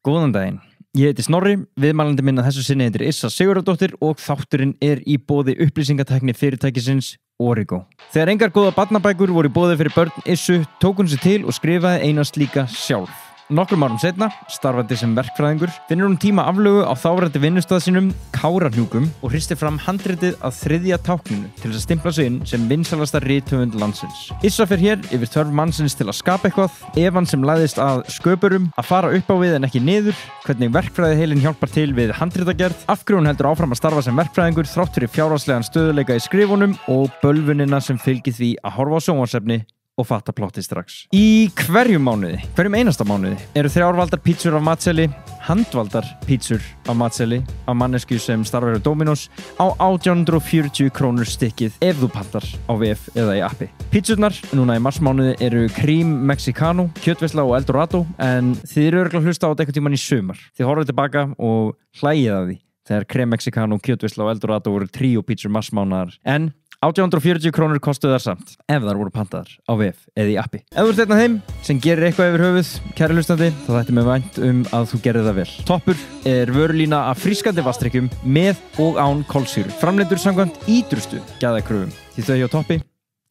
Góðan daginn. Ég heiti Snorri, viðmælandi minn að þessu sinni heitir Issa Sigurðardóttir og þátturinn í boði upplýsingatækni fyrirtækisins Origo. Þegar engar góða barnabækur voru í boði fyrir börn Issu, tók hún sig til og skrifaði eina slíka sjálf. Nokkrum árum seinna, starfandi sem verkfræðingur, finnur hún tíma aflögu á þáverandi vinnustað sínum, Kárahnjúkum, og hristir fram handritið að 3. tákninu til þess að stimpla sig inn sem vinsælasta rithöfund landsins. Issa fer hér yfir þörf mannsins til að skapa eitthvað, Evan sem lagðist að sköpurum, að fara upp á við en ekki niður, hvernig verkfræðiheilin hjálpar til við handritagerð, af hverju hún heldur áfram að starfa sem verkfræðingur þrátt fyrir fjárhagslegan stöðuleika í skrifunum og bölvunina sem fylgir því að horfa á sjónvarpsefni og fatta plottið strax. Í hverjum einasta mánuði, eru 3 valdar pítsur af matseli, handvaldar pítsur af matseli, af mannesku sem starfar á Dominos, á 1840 krónur stykkið ef þú pantar á VF eða í appi. Pítsurnar, núna í marsmánuði, eru Cream Mexicano, kjötveisla og Eldorado, en þið eru örugglega að hlusta á þetta einhvern tímann í sumar. Þið horfið tilbaka og hlægið að því, þegar Cream Mexicano, kjötveisla og Eldorado voru tríó pítsur marsmánaðar, en 1840 krónur kostuðu þar samt ef þar voru pantaðar á VF eða í appi. Ef þú ert einn af þeim sem gerir eitthvað yfir höfuð, kæri hlustandi, þá þætti mig vænt að þú gerir það vel. Toppur er vörulína af frískandi vatnsdrykkjum með og án kolsýru, framleiddur samkvæmt ítrustu gæðakröfum. Því þau hjá Toppi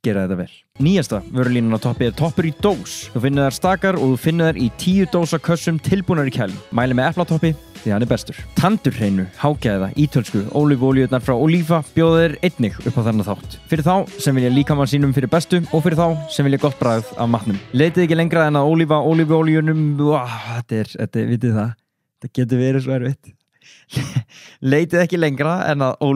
gera þetta vel. Nýjasta vörulínan á Toppi er Toppur í dós. Þú finnur þær stakar og þú finnur þær í 10 dósa kössum tilbúnar í kælum. Mæli með eplatoppi því hann er bestur. Tandurhreinu, hágæða, ítölsku, ólífuolíurnar frá Oliva bjóða þér einnig upp á þennan þátt. Fyrir þá sem vilja líkamann sínum fyrir bestu og fyrir þá sem vilja gott bragð af matnum. Leitið ekki lengra en að ólífuolíunum, vitið það, það getur verið svo erfitt. Leitið ekki lengra en að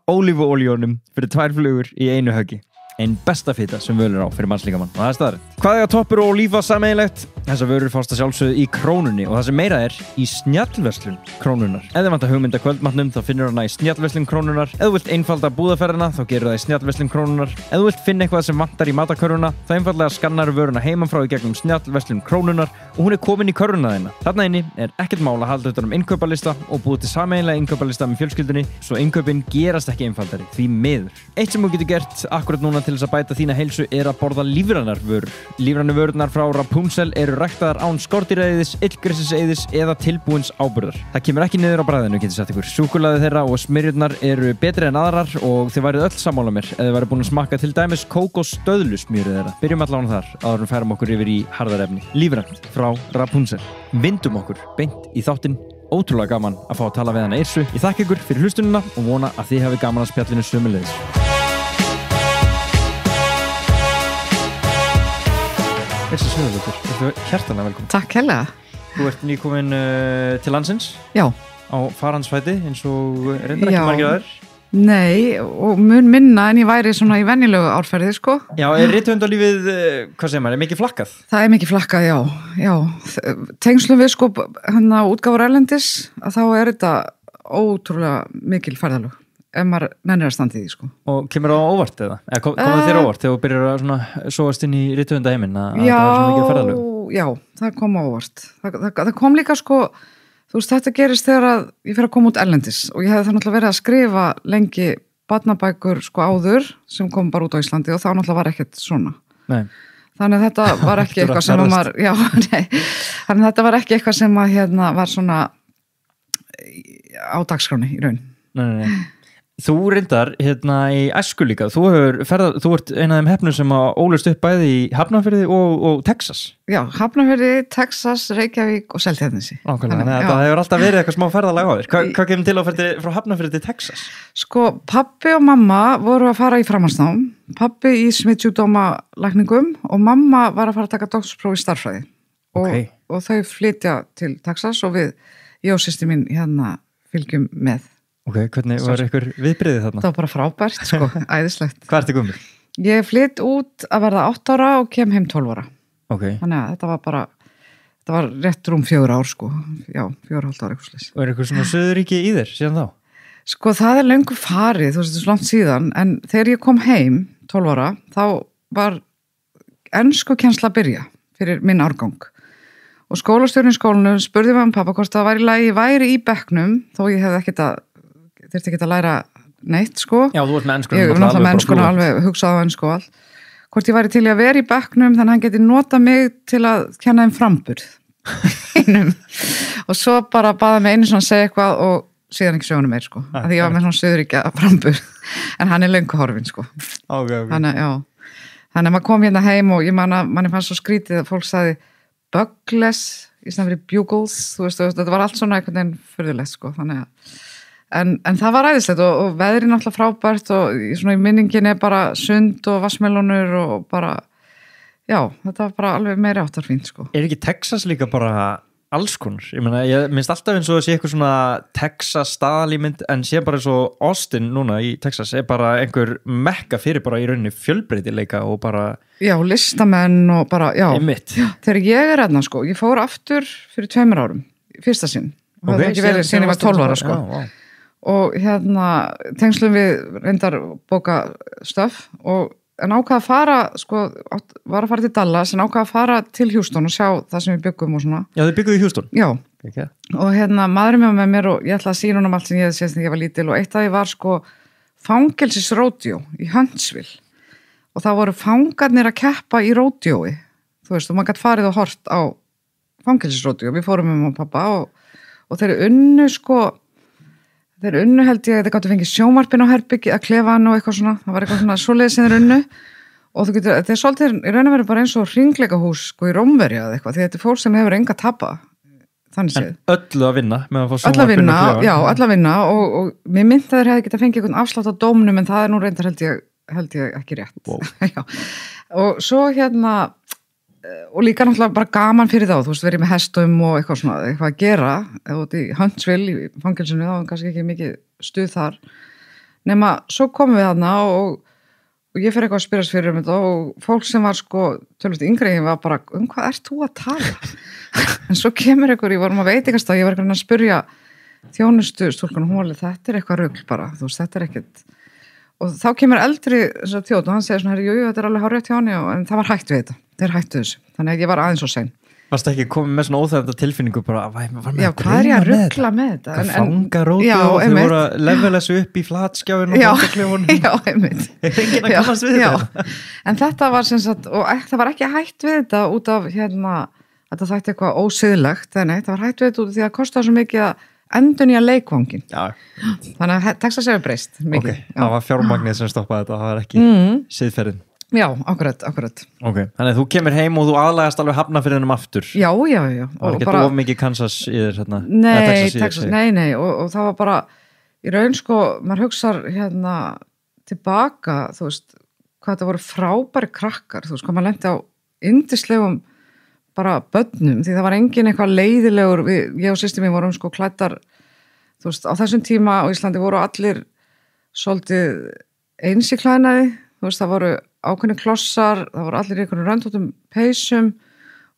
ólífuolíunum fyrir 2 flugur í einu höggi. Einn besta fita sem völur á fyrir mannslíkamann og það er staðreynd. Hvað eiga Toppur og Oliva sameiginlegt? Þessar vörur fást að sjálfsögðu í Krónunni og það sem meira er í snjallverslun Krónunnar. Ef þið vantar hugmynda kvöldmatnum þá finnur hana í snjallverslun Krónunnar. Ef þú vilt einfalda búðaferðina þá gerur það í snjallverslun Krónunnar. Ef þú vilt finna eitthvað sem vantar í matarkörfuna þá einfaldlega skannar vöruna heiman frá í gegnum snjallverslun Krónunnar og hún er komin í körfuna þína. Þarna inni er ekkert mál að halda utan innkaupalista og búið til sameiginlega innkaupalista með fjölskyldunni svo innkaupin gerast ekki einfaldari því miður. Eitt sem þú getur gert akkurat núna til þess að bæta þína heilsu er að borða lífrænar vörur. Lífrænu vörurnar frá Rapunzel eru ræktaðar án skordýraeyðis, illgresiseyðis eða tilbúins áburðar. Það kemur ekki niður á bragðinu, getur sagt ykkur. Súkkulaði þeirra og smyrjurnar eru betri en aðrar og þið værið öll sammála mér ef þið værið búin að smakka til dæmis kókosstöðlusmjörið þeirra. Byrjum allan á þar áður en færum okkur yfir í harðarefni. Lífrænt frá Rapunzel. Vindum okkur beint í þáttinn. Ótrúlega gaman að fá að tala við hana Yrsu. Ég þakka ykkur fyrir hlustunina og vona að þið hafi gaman að spjallinu sömuleiðis. Yrsa Sigurðardóttir, ertu hjartanlega velkomin. Takk hérlega. Þú ert nýkomin til landsins. Já. Á farhandsfæti eins og reyndar ekki margir aðeir. Nei, og mun minna en ég væri svona í venjulegu árferði, sko. Já, er rithöfundalífið, hvað segir maður, mikið flakkað? Það er mikið flakkað, já. Tengslum við, sko, útgáfur erlendis, að þá er þetta ótrúlega mikil ferðalög. Ef maður nennir að standa í því, sko. Og kemur það á óvart eða? Eða komið þér á óvart þegar þú byrjar að svona sóast inn í rithöfundaheiminn að það er svona mikið ferðalög? Já, það kom á óvart. Það kom líka, sko, þú veist, þetta gerist þegar að ég fer að koma út erlendis og ég hefði það náttúrulega verið að skrifa lengi barnabækur, sko, áður sem kom bara út á Íslandi og þá náttúrulega var ekkert svona. Nei. Þannig að þetta var ekki eitthvað sem maður, þannig að þetta var ekki eitthvað sem að var svona á dagskráni í raun. Nei. Þú reyndar í æsku líka, þú ert eina af þeim heppnum sem að ólust upp bæði í Hafnarfirði og Texas. Já, Hafnarfirði, Texas, Reykjavík og Seltjarnarnesi. Þannig að það hefur alltaf verið eitthvað smá ferðalag á þér. Hvað kemur til að ferði frá Hafnarfirði til Texas? Sko, pabbi og mamma voru að fara í framhaldsnám, pabbi í smitsjúkdómalækningum og mamma var að fara að taka doktorspróf í stærðfræði. Og þau flytja til Texas og ég og systir mín fylgjum með. Ok, hvernig var ykkur viðbrigðið þarna? Það var bara frábært, sko, æðislegt. Hvað ertu gömul? Ég flytt út að verða 8 ára og kem heim 12 ára. Ok. Þannig að þetta var rétt rúm 4 ár, sko. Já, 4,5 ára eitthvað slags. Og er ykkur svona Suðurríki í þér síðan þá? Sko, það er löngu farið, þú veist, þetta er langt síðan, en þegar ég kom heim 12 ára, þá var enskukennsla að byrja fyrir minn árgang. Og skólastjórinn í skólanum spurði mig pappa hvort það væri í bekknum, þó ég hefði þurfti ekki að læra neitt, sko. Já, þú ert með enskuna. Ég er náttúrulega með enskuna alveg hugsað á ensku og allt. Hvort ég væri til að vera í bekknum, þannig að hann geti nota mig til að kenna þeim framburð. einum og svo bara baða mig einu svona að segja eitthvað og síðan ekki söguna meir sko af því ég var með svona Suðuríkja frambur en hann löngu horfinn sko okay. Þannig að maður kom hérna heim og ég manni fannst svo skrítið að fólk sagði bugless í stæðan fyrir bugles þú veist, þetta var allt svona einhvern veginn furðulegt sko þannig að en það var æðislegt og veðrið náttúrulega frábært og svona í minninginni bara sund og vassmelónur og bara já, þetta var bara alveg meiri áttar fínt sko. Ekki Texas líka bara alls konar? Ég minnst alltaf eins og að sé eitthvað svona Texas staðalímynd en sé bara eins og Austin núna í Texas bara einhver mekka fyrir bara í rauninni fjölbreytileika og bara já, listamenn og bara, já þegar ég þarna sko, ég fór aftur fyrir 2 árum, fyrsta sinn og það ekki verið síðan ég var 12 ára sko og hérna tengslum við reyndar bóka stöf en ákvað að fara sko, var að fara til Dallas en ákvað að fara til Houston og sjá það sem við byggum og svona. Já, þið bygguðu í Houston? Já, okay. Og hérna maðurinn með mér og ég ætla að sína honum allt sem ég hefði séð þegar ég var lítil og eitt af því var sko fangelsisródjó í Huntsville og það voru fangarnir að keppa í ródjói, þú veist, og maður gætt farið og hort á fangelsisródjó, við fórum með mamma og pappa og þeir unnu sko þeir unnu held ég að þeir gáttu fengið sjónvarpin á herbyggi að klefa hann og eitthvað svona það var eitthvað svona svoleiðis sem þeir unnu og þú getur, þetta er svolítið í raun og veru bara eins og hringleikahús sko í Rómverja eða eitthvað því þetta er fólk sem hefur enga tapa þannig séð. En öllu að vinna með að fá sjónvarpin að klefa? Já, öllu að vinna og mér myndi að þeir hefði getað fengið einhvern afslátt á dómnum en það er nú reyndar held ég ekki rétt. Wow. Og svo hérna og líka náttúrulega bara gaman fyrir þá, þú veist, verið með hestum og eitthvað svona, eitthvað að gera og í Huntsville í fangelsinu þá var kannski ekki mikið stuð þar nema svo komum við þarna og ég fer eitthvað að spyrjast fyrir þetta og fólk sem var sko tölvist yngri var bara, hvað ert þú að tala? En svo kemur einhver, ég vorum að veitingastað, ég var eitthvað að spyrja þjónustu stúlkun og hún var þetta er eitthvað rugl bara, þú veist, þetta er ekkert og þá kemur eldri þjóð og hann segir svona, jú, þetta er alveg hárrétt hjá henni en það var hægt við þetta, þeir hættu þessu þannig að ég var aðeins og sein. Varstu ekki komið með svona óþægenda tilfinningu bara, já, hvað er ég að rugla með þetta? Það fangaróti og þau voru að levela þessu upp í flatskjáin og fangaklefunum. Já, einmitt. Enginn að kannast við þetta. En þetta var sem sagt, og það var ekki hægt við þetta út af hérna, þetta þætti eitthvað ósiðlegt, það var hægt við þetta út af því að kostaði svo mikið að endurnýja leikvangin. Já. Þannig að Texas hefur breyst mikið. Ok, það var fjármagnið sem stoppaði þetta, það var ekki siðferðin. Já, akkurat. Ok, þannig að þú kemur heim og þú aðlagast alveg Hafnarfirðinum aftur. Já. Það var ekki of mikið Kansas í þér hérna? Texas, nei, og það var bara, í raun sko, maður hugsar hérna tilbaka, þú veist, hvað þetta voru frábæri krakkar, þú veist, hvað maður lenti á yndislegum bara börnum, því það var engin eitthvað leiðilegur, ég og systir mín vorum sko klæddar, þú veist, á þessum tíma á Íslandi voru allir svolítið eins í klæðnaði, þú veist, það voru ákveðni klossar, það voru allir í einhvern röndóttum peysum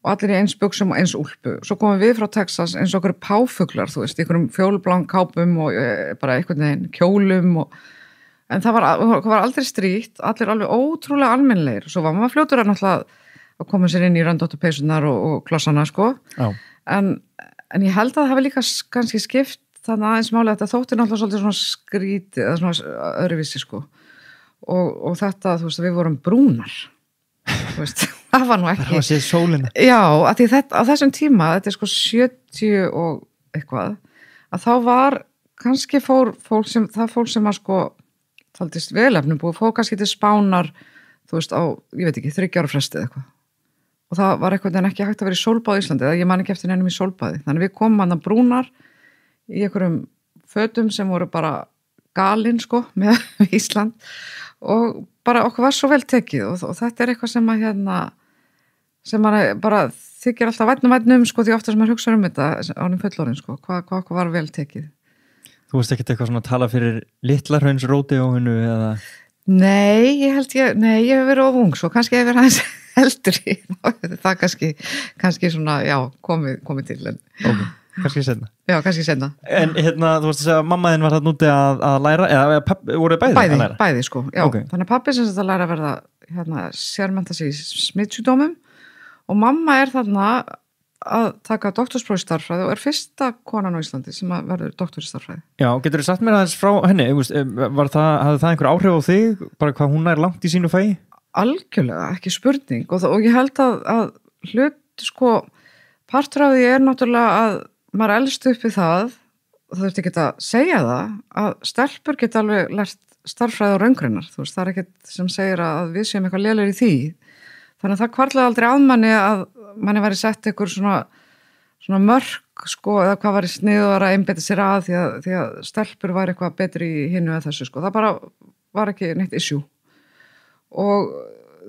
og allir í eins buxum og eins úlpu. Svo komum við frá Texas eins og okkur páfuglar, þú veist, í einhverjum fjólbláng kápum og bara einhvern veginn kjólum en það var aldrei strítt, allir alveg ótrúlega almennlegir. Svo var maður fljótur að náttúrulega að koma sér inn í röndóttu peysunar og klossana, sko. En ég held að það hafi líka kannski skipt þannig aðeins máli að þetta þótti náttúrulega svolítið svona skrítið eða svona öðruvísi, sko. Og þetta, þú veist, við vorum brúnar þú veist, það var nú ekki það var séð sólina já, að því þetta, á þessum tíma, þetta er sko 70 og eitthvað að þá var, kannski fólk sem var sko taldist velefnum búið, fór kannski til Spánar þú veist, á, ég veit ekki, 3 ára fresti eða eitthvað og það var eitthvað en ekki hægt að vera í sólbáð í Íslandi, eða ég man ekki eftir neinum í sólbáði, þannig við komum hann að brúnar í einhverjum fötum sem voru bara galinn sko með Ísland og bara okkur var svo vel tekið og þetta er eitthvað sem að hérna sem maður bara þykir alltaf vænn sko því ofta sem maður hugsa þetta ánum fullorðin sko, hvað okkur var vel tekið. Þú veist ekkert eitthvað svona að tala fyrir Litla-Hrauns ródeóinu eða? Nei, ég hef verið of ung svo kannski ég hef verið aðeins eldri það kannski svona, já, komið til en okay. Kannski senna. Já, kannski senna. En hérna, þú veist að segja að mamma þinn var þarna úti að læra, eða voru bæði að læra? Bæði, sko, já. Okay. Þannig að pabbi sem þetta læra að verða, hérna, sérmennta sig í smitsjúkdómum og mamma er þarna að taka doktorspróf í stærðfræði og er fyrsta konan á Íslandi sem að verður doktor í stærðfræði. Já, getur þú sagt mér aðeins frá henni, hafði það einhver áhrif á þig, bara hvað hún er langt í sínu fagi? Algjörlega, ekki spurning og ég held að hlut, sko, Partur af því náttúrulega að maður elst upp við það, og þú þurft ekki að segja það, að stelpur geta alveg lært starffræði og raungreinar, þú veist, það ekkert sem segir að við séum eitthvað lélegir í því. Þannig að það hvarflaði aldrei að manni væri sett einhver svona mörk, sko, eða hvað var í sniðuðara að einbeita sér að því að stelpur væri eitthvað betri í hinu eða þessu, sko. Það bara var ekki neitt issue. Og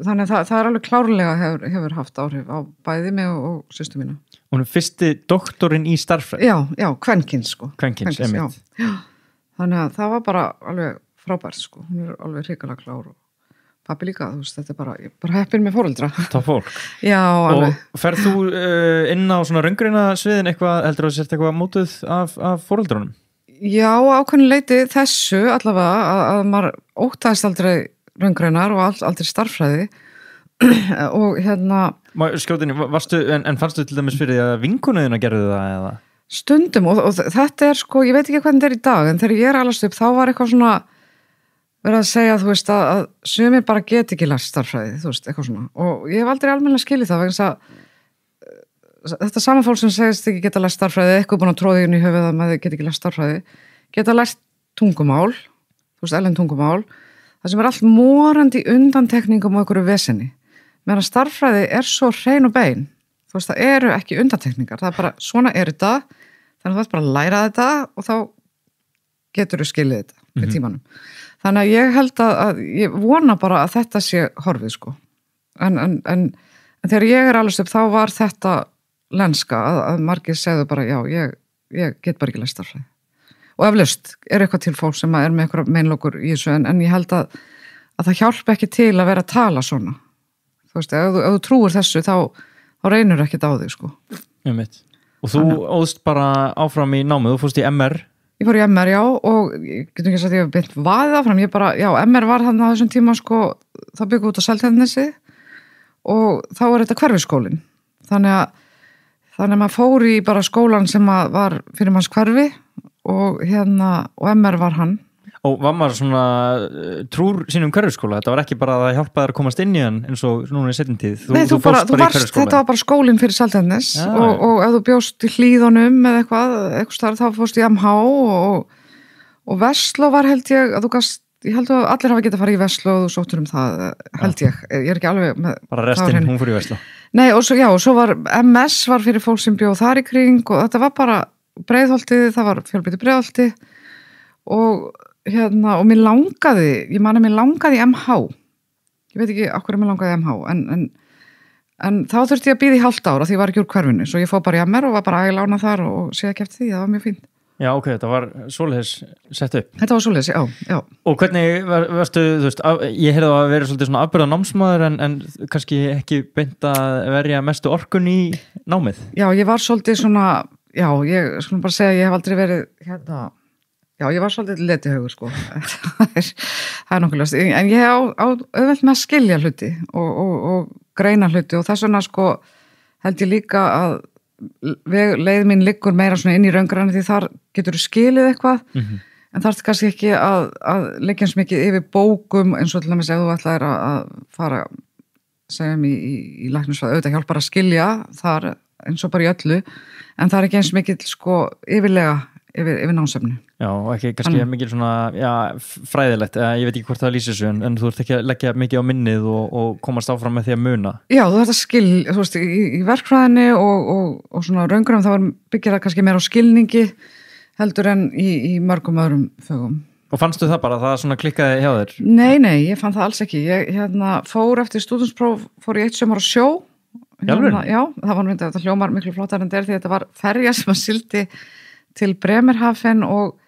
þannig að það alveg klárlega hefur haft áhrif á bæði mig og systur mína. Hún fyrsti doktorinn í starffræði? Já, kvenkyns, sko. Kvenkyns, einmitt. Já. Þannig að það var bara alveg frábært, sko. Hún alveg hrikalega klár og pappi líka, þú veist, þetta bara heppin með foreldra. Top fólk. Já, alveg. Og ferð þú inn á svona raungreina sviðin eitthvað, heldur þú að sért eitthvað mótuð af foreldrunum? Já, ákveðin leiti þessu allavega að maður óttaðist aldrei raungreinar og aldrei starffræði og skjótinni, en fannstu til dæmis fyrir því að vinkonuðina gerðu það eða? Stundum og þetta sko, ég veit ekki hvernig þetta í dag, en þegar ég alast upp þá var eitthvað svona verið að segja, þú veist, að sumir bara get ekki lært starffræði, þú veist, eitthvað svona og ég hef aldrei almennilega skilið það vegna að þetta sama fólk sem segist ekki geta lært starffræði, eitthvað búin að tróða inn í höfuð að maður get ekki lært starffræði, geta lært tungumál, þú veist, erlend tungumál, það sem allt morandi undantekningum og einhverju vesenni, meðan starffræði svo hrein og bein, þú veist, það eru ekki undantekningar, það bara, svona þetta, þannig að þú veist bara að læra þetta og þá getur þú skilið þetta með tímanum. Þannig að ég held að ég vona bara að þetta sé horfið, sko. En þegar ég alveg upp, þá var þetta lenska að margir segðu bara, já, ég get bara ekki lært starffræði. Og eflaust eitthvað til fólk sem með einhverja meinlokur í þessu, en ég held að það hjálpa ekki til að vera að tala svona. Þú veist, ef þú trúir þessu, þá reynur ekkert á þig, sko. Og þú óðst bara áfram í námið, þú fórst í MR? Ég fór í MR, já, og ég getum ekki að ég hef beint vaðið áfram, MR var þannig á þessum tíma, sko, það byggði út á Seltjarnarnesi og þá var þetta hverfiskólinn. Þannig að maður fór í bara skólan sem var fyrir manns hverfi og MR var hann. Og var maður svona trúr sínum hverfiskóla? Þetta var ekki bara að það hjálpaði að komast inn í hann eins og núna í seinni tíð? Nei, þetta var bara skólinn fyrir Seltjarnarnes og ef þú bjóst í Hlíðunum eða eitthvað starf, þá fórst í MH og Versló var held ég að ég held að allir hafa getað að fara í Versló og þú sóttur það, held ég er ekki alveg með bara restinn, hún fór í Versló. Nei, og svo var MS var fyrir fólk sem bjóð þar í kring og þetta var bara Breiðholtið, það var Fjölbraut Breiðholti og og mér langaði, ég man að mér langaði í MH, ég veit ekki af hverju mér langaði í MH, en þá þurfti ég að bíða í hálft ára því ég var ekki úr hverfinu, svo ég fór bara í MR og var bara ægilána þar og sé ekki eftir því, það var mjög fínt. Já, ok, þetta var svoleiðis sett upp. Þetta var svoleiðis, já. Og hvernig varstu, þú veist, ég heyrði að vera svolítið svona afburða námsmaður en kannski ekki beint að verja mestu orkun í námið? Já, ég var svolítið svona, ég skulum bara segja, ég hef aldrei verið Já, ég var svolítið letihaugur, sko. Það er nokkulega. En ég hef auðvelt með að skilja hluti og greina hluti og þess vegna, sko, held ég líka að leið mín liggur meira svona inn í raungræni því þar getur þú skilið eitthvað, en þarf kannski ekki að leggja eins mikið yfir bókum eins og til dæmis ef þú ætlaðir að fara, segjum í læknisfræði, auðvitað hjálpar að skilja þar eins og bara í öllu, en það er ekki eins mikið, sko, yfirlega yfir námsefni. Já, og ekki kannski mikið svona, fræðilegt, ég veit ekki hvort það lýsir þessu, en þú ert ekki að leggja mikið á minnið og komast áfram með því að muna. Já, þú þarft að þú veist, í verkfræðinni og svona raungrum þá byggir það kannski meira á skilningi heldur en í mörgum öðrum fögum. Og fannstu það bara, það svona klikkaði hjá þér? Nei, ég fann það alls ekki. Ég fór eftir stúdentspróf, fór í 1 sumar á sjó. Já, það var þetta hljómar miklu flottar en því þetta var ferja sem að sigldi til Bremerhaven og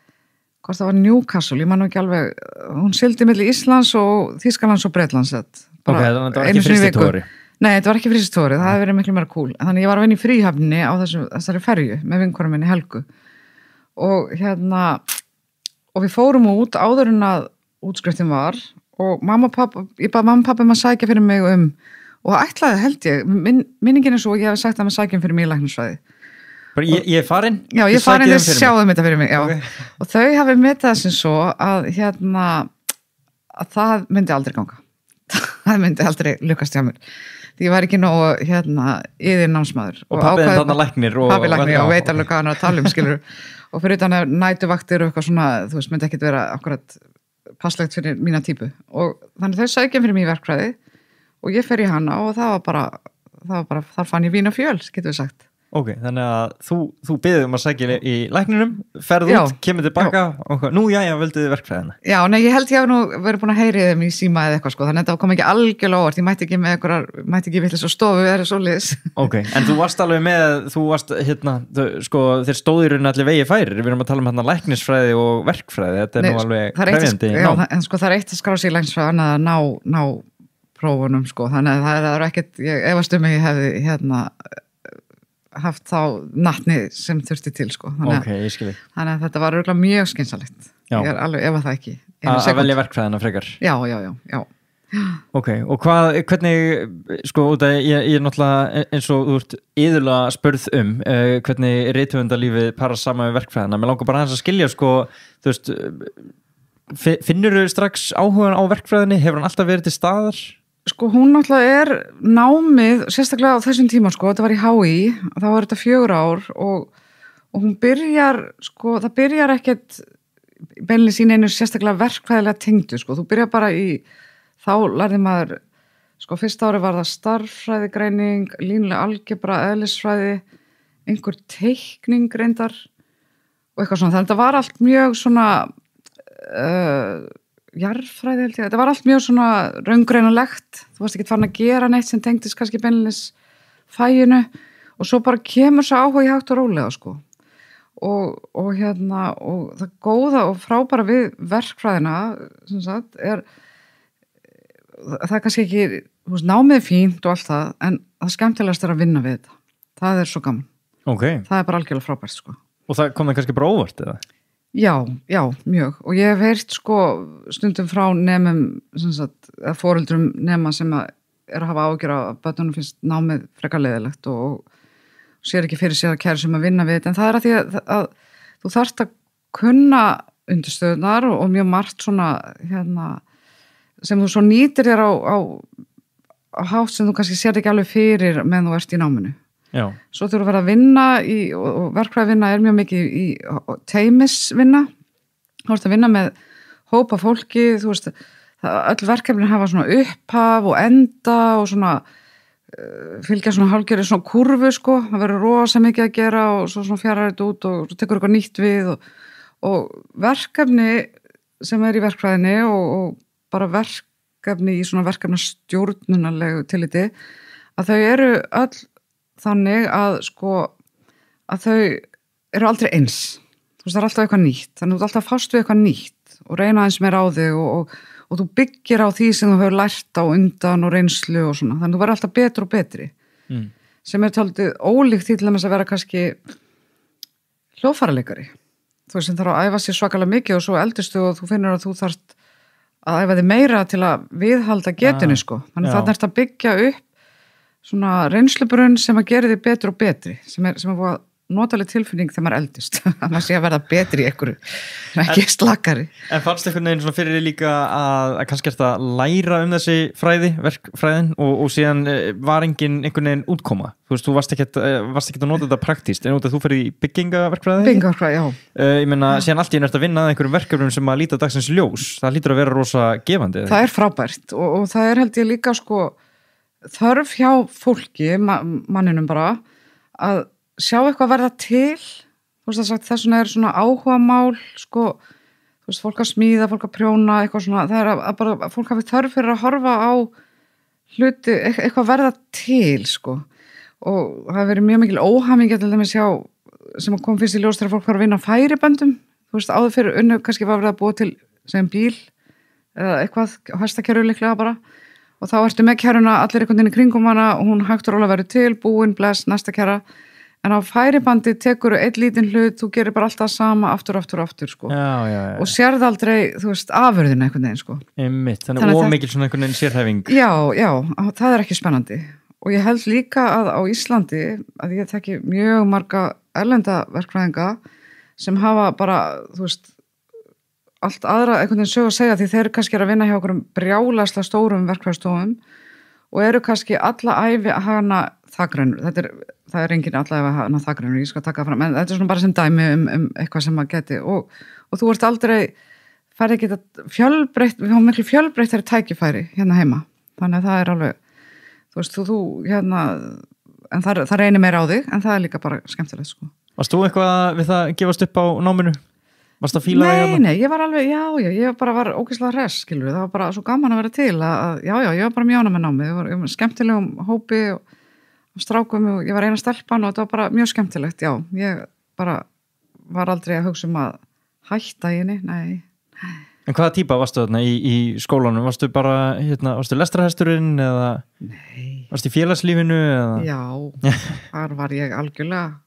hvort það var Newcastle, ég man ekki alveg, hún sigldi milli Íslands og Þýskalands og Bretlands. Ok, þannig að þetta var ekki frystitóri? Nei, þetta var ekki frystitóri, það hefði verið miklu meira cool. Þannig ég var að vinna í fríhafninni á þessari ferju með vinkonum minni Helgu og og við fórum út áður en að útskriftin var og ég bað mamma og pappa að sækja fyrir mig og ætlaði held ég, minningin svo ég hef sagt að maður sækja fyrir mig í læknisfræði. Ég er farin? Já, ég er farin, þið sjáðum þetta fyrir mig, já. Okay. Og þau hafi metað sem svo að að það myndi aldrei ganga. Það myndi aldrei lukast hjá mér. Ég var ekki nógu yðin námsmaður. Og pabbiðin þarna læknir. Pabbi læknir og veit alveg hvað hann er að tala skilur. Og fyrir utan að nætuvaktir og eitthvað svona, þú veist, myndi ekkit vera akkurat passlegt fyrir mína típu. Og þannig þau sækja fyrir mig í verkfræði og ég fer í hana og það var bara þar fann ég vín og fjöl, getur við sagt. Ok, þannig að þú biðið að sækja í lækninum, ferð út, kemur tilbaka og nú, völdið þið verkfræðina. Já, nei, ég held ég hef nú verið búin að heyri þeim í síma eða eitthvað, sko, þannig að það kom ekki algjörlega óvart, ég mætti ekki vitlis og stofu eða svoleiðis. Ok, en þú varst alveg með, þeir stóðir allir vegi færir, við erum að tala um læknisfræði og verkfræði, þetta nú alveg krefjandi. En sko það er eitt að skrá sig í læknisfræði, annað að ná prófunum, sko, þannig að það er ekkert, ég efast ég hefði haft þá natni sem þurfti til sko. Þannig að þetta var örugglega mjög skynsamlegt. Ég er alveg ef að það ekki. Að velja verkfræðina frekar. Já. Ok, og hvernig sko, ég er náttúrulega eins og þú ert iðulega spurð hvernig rithöfundalífið parar saman við verkfræðina. Mér langar bara aðeins að skilja sko, þú veist, finnurðu strax áhugan á verkfræðinni? Hefur hann alltaf verið til staðar? Sko hún náttúrulega er námið, sérstaklega á þessum tíma sko, þetta var í HÍ, þá var þetta 4 ár og hún byrjar, sko, það byrjar ekkert beinlega sín einu sérstaklega verkfræðilega tengdu, sko, þú byrjar bara þá lærði maður, sko, fyrsta ári var það starffræðigreining, línuleg algebra, eðlisfræði, einhver teikning reyndar og eitthvað svona, þannig að það var allt mjög svona, jarðfræði held ég, þetta var allt mjög svona raungreinanlegt, þú varst ekki farin að gera neitt sem tengdist kannski beinleinis fæinu og svo bara kemur svo áhuga hægt og rólega sko og það góða og frábæra við verkfræðina sem sagt það er kannski ekki, þú veist, námið fínt og allt það, en það skemmtilegast er að vinna við þetta, það er svo gaman. Það er bara algjörlega frábært sko. Og það kom það kannski bara óvart eða? Já, mjög og ég hef heyrt sko stundum frá nemum eða foreldrum nema sem er að hafa ágjör að börnunum finnst námið frekar leiðilegt og sér ekki fyrir sér að kæra sem að vinna við þetta, en það er að því að þú þarft að kunna undirstöðunar og mjög margt svona sem þú svo nýtir þér á hátt sem þú kannski sér ekki alveg fyrir meðan þú ert í náminu. Já. Svo þurfa að vera að vinna og verkfræðvinna er mjög mikið í teymisvinna, þú veist að vinna með hópa fólki, þú veist öll verkefni hafa svona upphaf og enda og svona fylgja svona hálfgerði svona kurvu sko, það verður rosa mikið að gera og svo svona fjarar þetta út og svo tekur eitthvað nýtt við og verkefni sem er í verkfræðinni og bara verkefni í svona verkefnastjórnunarlegu tilliti að þau eru öll þannig að sko að þau eru aldrei eins, þú veist það er alltaf eitthvað nýtt, þannig að þú ert alltaf fast við eitthvað nýtt og reyna eins meira á þig og þú byggir á því sem þú hefur lært á undan og reynslu og svona, þannig að þú verður alltaf betri og betri sem er taldið ólíkt til þess að vera kannski hljóðfæraleikari, þú veist sem þarf að æfa sér svakalega mikið og svo eldistu og þú finnur að þú þarft að æfa þig meira til að viðhalda getinu sko, þannig að það ert að byggja upp svona reynslubrunn sem að gera þig betri og betri sem er búið notaleg tilfinning þegar maður eldist að maður sé að verða betri í einhverju ekki slakari. En fannst einhvern veginn svona fyrir líka að kannski ertu að læra þessi verkfræðin og síðan var einhvern veginn útkoma, þú veist, þú varst ekki að nota þetta praktískt en út að þú fyrir í byggingaverkfræði? Byggingaverkfræði, já. Ég meina, síðan allt í einu ert að vinna að einhverjum verkefnum sem að líta dagsins ljós, það lítur að vera rosa gefandi. Það er frábært og það er held ég líka sko þörf hjá fólki, manninum bara, að sjá eitthvað verða til, þú veist það sagt, þess vegna er svona áhugamál, sko, þú veist, fólk að smíða, fólk að prjóna, eitthvað svona, það er að bara, fólk hafi þörf fyrir að horfa á hluti, eitthvað verða til, sko, og það hefur verið mjög mikil óhamingja til dæmis sjá, sem kom fyrst í ljós þegar fólk var að vinna á færiböndum, þú veist, áður fyrir unnu kannski var verið að búa til, sem bíl, eða eitthvað, hestakerru líklega bara, og þá ertu með kerruna allir einhvern veginn í kringum hana og hún hægt og rólega verið til, búin, bless, næsta kerra en á færibandi tekur einn lítinn hlut, þú gerir bara alltaf sama aftur sko. Já. Og sérð aldrei, þú veist, afurðina einhvern veginn sko. Einmitt, þannig ómikil svona einhvern veginn sérhæfing. Já, það er ekki spennandi og ég held líka að á Íslandi að ég þekki mjög marga erlenda verkfræðinga sem hafa bara, þú veist allt aðra einhvern veginn sög að segja því þeir kannski að vinna hjá okkur brjálæslega stórum verkfræðstofum og eru kannski alla ævi að hana þakrænur, það er engin alla ævi að hana þakrænur, ég skal taka fram, en þetta er svona bara sem dæmi eitthvað sem maður geti og þú ert aldrei, færði ekki þetta fjölbreytt, við fáum miklu fjölbreyttari tækifæri hérna heima, þannig að það er alveg, þú veist, þú hérna, en það reynir meira á þig, en það er líka bara skemmtilegt, sko. Varst þú eitthvað við það að gefast upp á náminu? Varst það fílaði hérna? Nei, ég var alveg, ég bara var ógeðslega hress, skilur, það var bara svo gaman að vera til að, ég var bara mjög ánægð með námið, ég var skemmtilegum hópi og strákum og ég var eina stelpan og þetta var bara mjög skemmtilegt, ég bara var aldrei að hugsa að hætta í henni, nei. En hvaða típa varstu þarna í skólanum? Varstu bara, varstu lestrarhesturinn eða? Nei. Varstu í félagslífinu eða? Já, þar var ég algjörlega,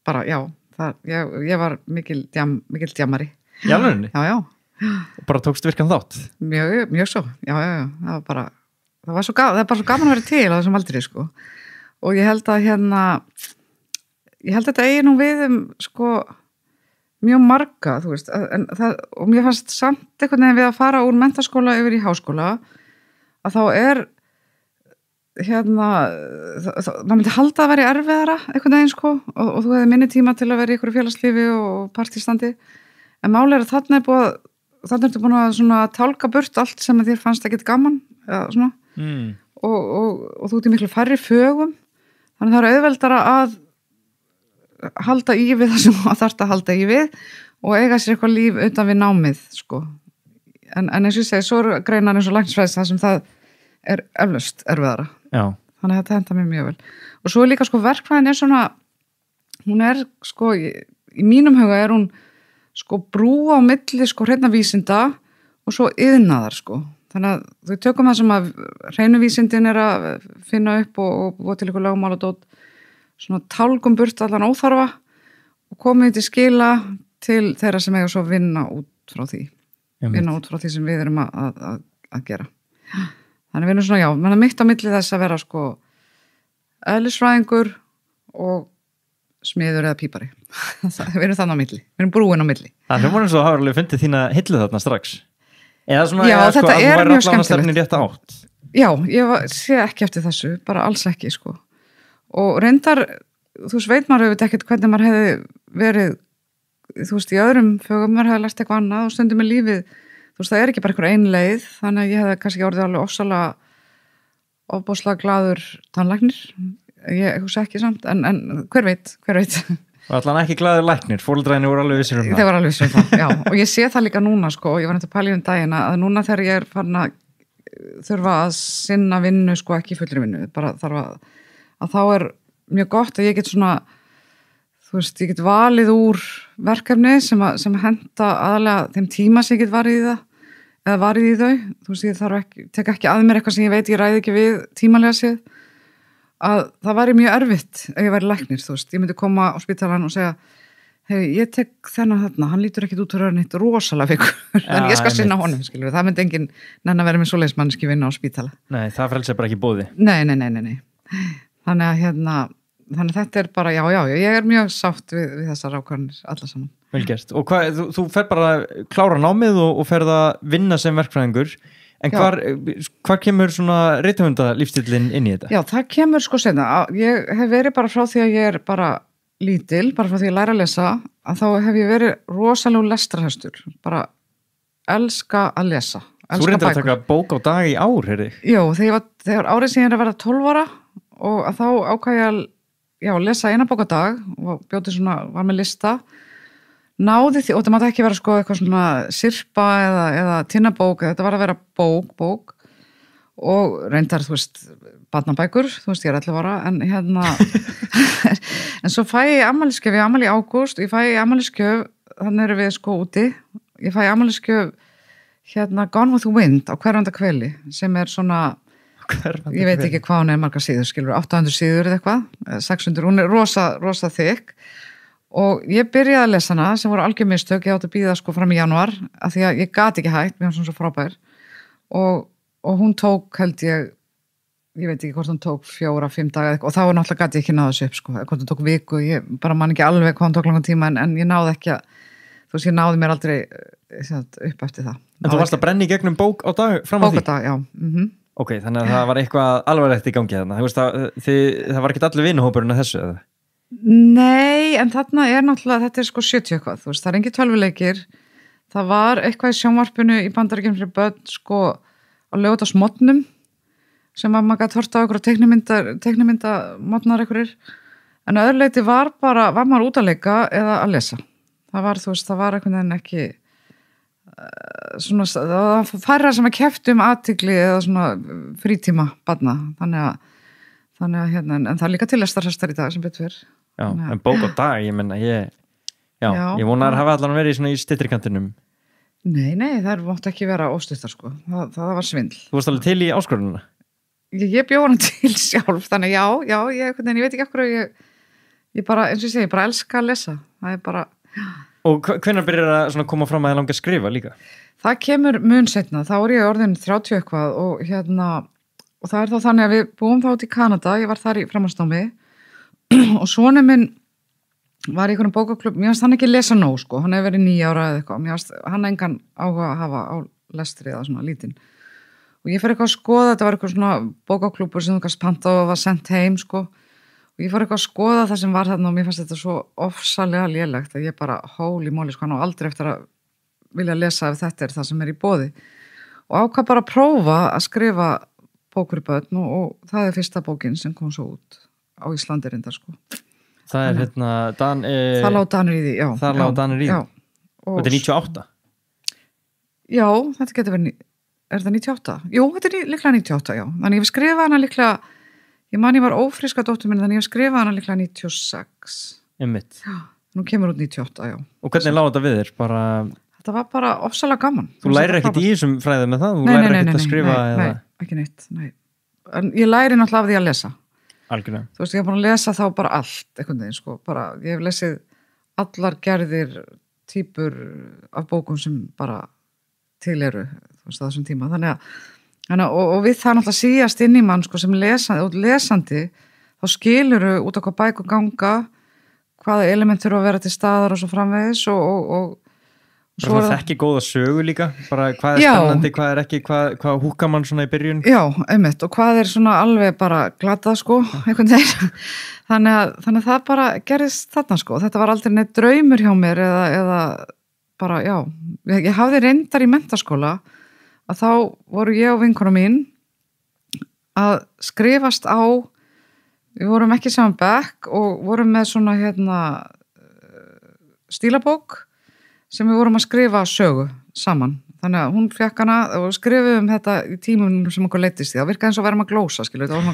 bara, ég var mikil djamari. Í alvegni? Já. Og bara tókst virkan þátt? Mjög svo, já, það var bara, það er bara svo gaman að vera til á þessum aldri, sko. Og ég held að þetta eigi nú við sko, mjög marga, þú veist, og mér fannst samt einhvern veginn við að fara úr menntaskóla yfir í háskóla, að þá maður myndi halda að vera erfiðara einhvern veginn, sko, og þú hefði minni tíma til að vera í ykkur félagslífi og partístandi, en máli er að þarna ertu búin að svona tálka burt allt sem þér fannst ekkert gaman, eða svona, og þú ert í miklu færri fögum, þannig það er auðveldara að halda í við það sem það þarf að halda í við og eiga sér eitthvað líf utan við námið, sko. En eins og ég segi, svo er greinar eins og læknisfræði það sem það er eflaust erfiðara. Já. Þannig að þetta henta mér mjög vel. Og svo er líka, sko, verkfræðin er svona, hún er, sko, í mínum huga er hún, sko, brú á milli, sko, hreinna vísinda og svo iðnaðar, sko. Þannig að þau tökum það sem að hreinu vísindin er að finna upp og til ykkur lögmál og dót, svona tálgum burt allan óþarfa og komið til skila til þeirra sem eiga svo vinna út frá því sem við erum að gera. Þannig við erum svona, mann er mitt á milli þess að vera, sko, eðlisfræðingur og smiður eða pípari. Við erum þannig á milli, við erum brúin á milli. Það er svo að hafa alveg fundið þína hillu þarna strax. Eða svona, þetta sko, er mjög skemmtilegt. Já, ég sé ekki eftir þessu, bara alls ekki, sko. Og reyndar, þú veit maður auðvitað ekkert hvernig maður hefði verið, þú veist, í öðrum fögum maður hefði lært eitthvað annað og stundum með lífið, þú veist, það er ekki bara einhver ein leið, þannig að ég hefði kannski orðið alveg ofboðslega glaður tannlæknir, ég hugsa ekki samt, en hver veit. Og allan ekki glaður læknir, foreldræðinni voru alveg vissir það. Þeir voru alveg vissir það, já, og ég sé það líka núna, sko, og ég var nefnt að pæla daginn að núna þegar ég er farin að þurfa að sinna vinnu, sko, ekki fullri vinnu, bara þarf að þá er mjög gott að ég get svona, þú veist, ég get valið úr verkefni sem henta aðalega þeim tíma sem ég get varið í það, eða varið í þau, þú veist, ég tek ekki að mér eitthvað sem ég veit ég ræði ekki við tímalega séð, að það væri mjög erfitt ef ég væri læknir, þú veist, ég myndi koma á spítalann og segja, hei, ég tek þennan þarna, hann lítur ekkit út fyrir að neitt rosalega vikur, þannig ég skal sinna honum, skilur, það myndi engin nenn að vera með svoleiðismanneski vinna á spítala. Nei, það frelsar bara ekki boði. Nei. Þannig að þetta er bara, ég er mjög sátt við þessar ákvarðanir alla saman. Vel gert. Og þú fer bara að klára námið og fer að vinna sem verkfræðingur, en hvar kemur svona rithöfunda lífstíllinn inn í þetta? Já, það kemur sko seinna. Ég hef verið bara frá því að ég er bara lítil, bara frá því að ég læra að lesa, að þá hef ég verið rosalega lestrarhestur, bara elska að lesa. Þú reyndir að taka bók á dag í ár, heyrði? Jú, þegar árið sem ég er að vera 12 ára og að þá ákvað ég að lesa eina bók á dag og bjóti svona, var með lista, náði því, og þetta mátti ekki vera sko eitthvað svona sirpa eða tinnabók, þetta var að vera bók og reyndar, þú veist, barnabækur, þú veist, ég er 11 ára, en en svo fæ ég afmælisgjöf, ég afmæli í ágúst, ég fæ afmælisgjöf, þannig erum við sko úti, ég fæ afmælisgjöf Gone with the Wind á hverfandakveli, sem er svona, ég veit ekki hvað hún er margar síður, skilur, 800 síður eða eitthvað, 600, hún er rosa þykk, og ég byrjaði að lesa hana, sem voru algjör mistök, ég átti að bíða sko fram í janúar, af því að ég gat ekki hægt, mér var svona svo frábær, og hún tók, held ég veit ekki hvort hún tók 4-5 daga, og þá náttúrulega gat ég ekki náða þessu upp, sko, hvort hún tók viku, ég bara man ekki alveg hvað hún tók langan tíma, en ég náði ekki að, þú veist, ég náði mér aldrei upp eftir það. En þú varst að brenna í gegnum bók á dag fram á því? Bók á dag, já. Ok, þannig að það var eitthvað alvarlegt í gangi þarna. Þú veist það var ekkert allir vinuhópurinn að þessu, eða? Nei, en þarna náttúrulega, þetta sko 70 eitthvað, þú veist, það engin tölvuleikir, það var eitthvað í sjónvarpinu í Bandaríkjunum fyrir börn, sko, á laugardagsmorgnum sem að maður gæti horft á einhverja teiknimyndamorgnar einhverjir, en að öðru leyti var maður út að leika eða að lesa. Það var, þú veist, það var einhvern veginn ekki svona, það var færra sem að keppt athygli eða svona frítíma barna, þannig að hérna, en það er líka til lestarhestar í dag sem betur fyrr. Já, en bók á dag, ég menna, ég vona að hafa allan verið svona í styttrikantinum. Nei, það mátti ekki vera óstuttar, sko. Það var svindl. Þú varst alveg til í áskorununa? Ég bjó hana til sjálf, þannig ég veit ekki af hverju ég bara, eins og ég segi, bara elska að lesa. Það er bara... Og hvenær byrjar að svona koma fram að þið langar að skrifa líka? Það kemur mun seinna, þá er ég orðin 30 eitthvað og og það er þá þannig að við búum þá út í Kanada, ég var þar í framhaldsnámi og sonur minn var í einhverjum bókaklub, mér fannst hann ekki lesa nóg, sko, hann hefur verið 9 ára eða eitthvað, mér fannst hann engan áhuga að hafa á lestri eða svona lítinn. Og ég fór eitthvað að skoða, þetta var eitthvað svona bókaklubur sem þú kannski panta og var sendt heim, sko, og ég fór eitthvað að skoða það sem var þarna og mér fannst þetta svo ofsalega lélegt að ég bara holy moly, sko, hann á aldrei eftir að vilja lesa ef þetta það sem í boði. Og ákvað bara að prófa að skrifa bókur í börn og það er fyrsta bókin sem kom svo út á Íslandi reyndar, sko. Það er hérna það lá Danir í því, já. Það lá Danir í því. Og þetta er 98? Já, þetta getur verið, er þetta 98? Jú, þetta er líklega 98, já. Þannig ég skrifaði hana líklega, ég man ég var ófríska dóttur minni, þannig ég skrifaði hana líklega 96. Einmitt. Já, nú kemur út 98, já. Og hvernig lá þetta við þér? Þetta var bara ofsalega gaman. Þú lærir ekkert í þessum fræðum með það? Þú lærir ekkert að skrifa? Nei, ekki neitt, nei. En ég læri náttúrulega af því að lesa. Algjörlega. Þú veist, ég hef búin að lesa þá bara allt, einhvern veginn, sko, bara, ég hef lesið allar gerðir típur af bókum sem bara til eru, þú veist, á þessum tíma. Þannig að, og við það náttúrulega síast inn í mann, sko, sem lesandi, þá skiluru út á hvað bækur ganga, hvaða element þurfa að vera til staðar og svo framvegis og svo það ekki góða sögu líka, bara hvað er spennandi, hvað er ekki, hvað húkar mann svona í byrjun? Já, einmitt, og hvað er svona alveg bara glatað, sko, einhvern veginn. Þannig að það bara gerist þarna, sko. Þetta var aldrei neitt draumur hjá mér eða bara, já. Ég hafði reyndar í menntaskóla að þá voru ég og vinkona mín að skrifast á, við vorum ekki saman bekk og vorum með svona, stílabók sem við vorum að skrifa sögu saman. Þannig að hún fekk hana og skrifuðum þetta í tímunum sem okkur leittist í. Það virkaði eins og verðum að glósa, skilur. Það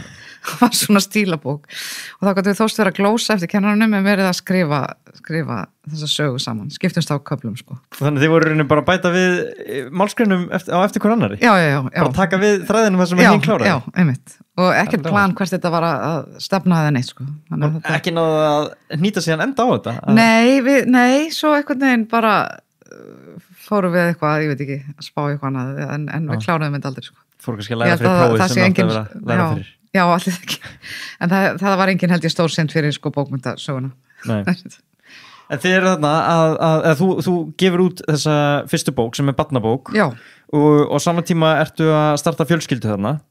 var svona stílabók. Og þá gætu við þóst vera að glósa eftir kennarunum en verið að skrifa þessa sögu saman. Skiptumst á köflum, sko. Þannig þið voru bara að bæta við málsgreinum á eftir hver annari? Já. Bara taka við þræðinum þar sem hinn kláraði? Já, einmitt. Og ekkert plan hvert þetta var að stefna eða neitt, sko. Ekki náðu að hnýta sig hann enda á þetta? Nei, svo einhvern veginn bara fórum við eitthvað, ég veit ekki, að spá eitthvað annað, en við kláruðum þetta aldrei, sko. Fóru kannski að læra fyrir prófið sem átti að vera læra fyrir. Já, allir ekki. En það var enginn, held ég, stór sent fyrir, sko, bókmyndasöguna. Nei. En þið eru þarna að þú gefur út þessa fyrstu bók sem er barnabók. Já. Og saman tíma ertu að starta fjölskyldu þarna.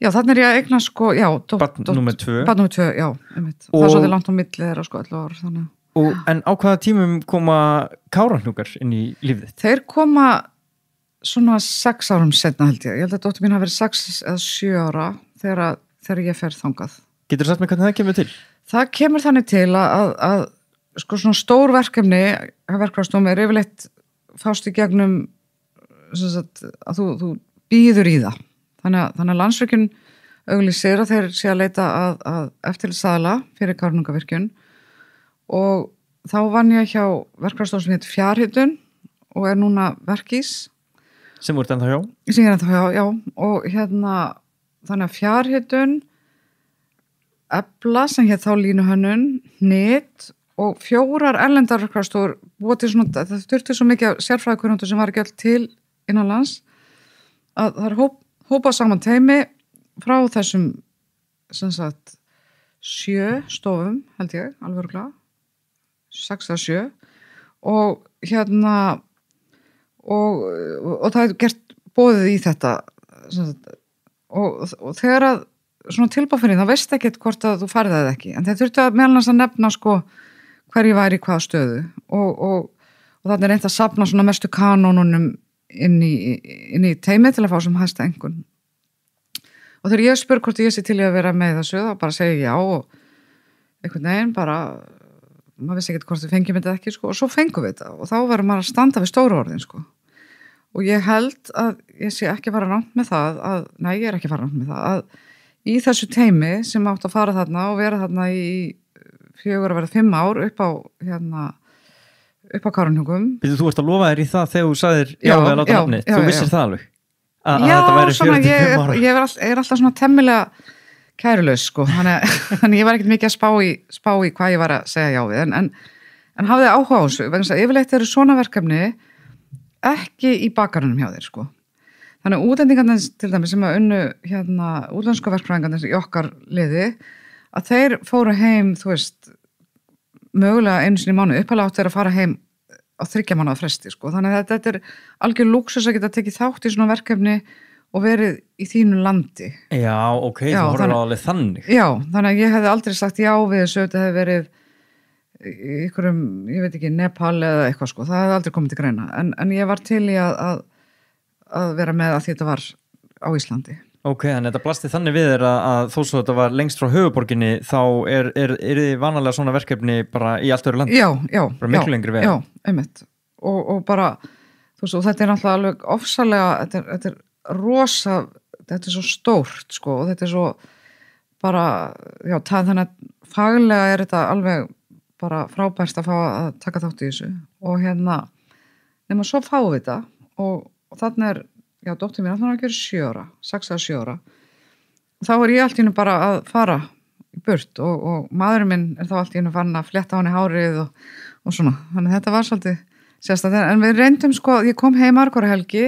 Já, þannig er ég að eigna, sko, já. Barn númer 2. Barn númer 2, já, einmitt. Það er svolítið langt á milli þeirra, sko, 11 ár, þannig. En á hvaða tímum koma kárahnúkar inn í lífið þitt? Þeir koma svona 6 árum setna, held ég. Ég held að dóttir mín hafi verið 6 eða 7 ára þegar ég fer þangað. Getur þú sagt mér hvernig það kemur til? Það kemur þannig til að sko svona stór verkefni verkefnastofum er yfirleitt fást í gegnum að þú býður í það. Þannig að Landsvirkjun auglýsir að þeir sé að leita að eftirlitsaðila fyrir kárahnúkavirkjun. Og þá vann ég hjá verkefnastofum sem heit Fjarhitun og er núna Verkís. Sem voru ennþá hjá? Sem ég er ennþá hjá, já. Og þannig að Fjarhitun, Efla sem hétt þá línuhönnun, Hnit og 4 erlendar verkefnastofur búið til svona, það þurfti svo mikið sérfræðikunnáttu sem var ekki öll til innanlands að það er hópað saman teymi frá þessum sem sagt 7 stofum, held ég, alveg örugglega. 6 eða 7 og og það er gert boðið í þetta og þegar að svona tilbúið þá veist ekki hvort að þú farið það ekki, en þeir þurftu að meðal að nefna sko hverju væri í hvaða stöðu og þannig reynt að safna svona mestu kanónunum inn í teimið til að fá sem hæsta einhvern. Og þegar ég spyr hvort ég sé til að vera með þessu, þá bara segi já og einhvern veginn bara, maður vissi ekkert hvort við fengjum þetta ekki sko, og svo fengum við þetta og þá verður maður að standa við stóru orðin sko. Og ég held að ég sé ekki fara rangt með það ég er ekki fara rangt með það að í þessu teimi sem átt að fara þarna og vera þarna í 4 að vera 5 ár upp á Kárahnjúkum. Þú ert að lofa þér í það þegar þú sagðir já við að láta nafnið, þú vissir það alveg? Að já, þetta væri 45 ára? Ég er alltaf svona temmilega kærulaus sko, þannig ég var ekkert mikið að spá í hvað ég var að segja já við, en hafði áhuga á þessu, vegna að yfirleitt eru svona verkefni ekki í bakarunum hjá þér sko. Þannig að útlendingarnir til dæmis sem að unnu útlensku verkfræðingarnir í okkar liði, að þeir fóru heim, þú veist, mögulega einu sinni í mánuð, uppalega átt þeir að fara heim á 3 mánuða fresti, sko. Þannig að þetta er algjör lúksus að geta tekið þátt í svona verkefni og verið í þínu landi. Já, ok, þú horfður alveg þannig. Já, þannig að ég hefði aldrei sagt já við þessu, þetta hefði verið í ykkurum, ég veit ekki, Nepal eða eitthvað, sko. Það hefði aldrei komið til greina. En ég var til í að vera með að þetta var á Íslandi. Ok, þannig að þetta blasti þannig við þér að þó svo þetta var lengst frá höfuborginni þá er þið vanalega svona verkefni bara í allt öðru landi? Já. Bara miklu lengri veg? Já, einmitt. Og bara, þú veist, og þetta er náttúrulega alveg ofsalega, þetta er rosa, þetta er svo stórt, sko, og þetta er svo bara, já, þannig að faglega er þetta alveg bara frábært að fá að taka þátt í þessu. Og nema svo fáum við þetta og þannig er já, dóttir mín alltaf að gera 7 ára, 6 eða 7 ára. Og þá er ég allt í einu bara að fara í burt og maðurinn minn er þá allt í einu farin að fletta á henni hárið og svona. Þannig að þetta var svolítið sérstaklega. En við reyndum sko, ég kom heim margar helgi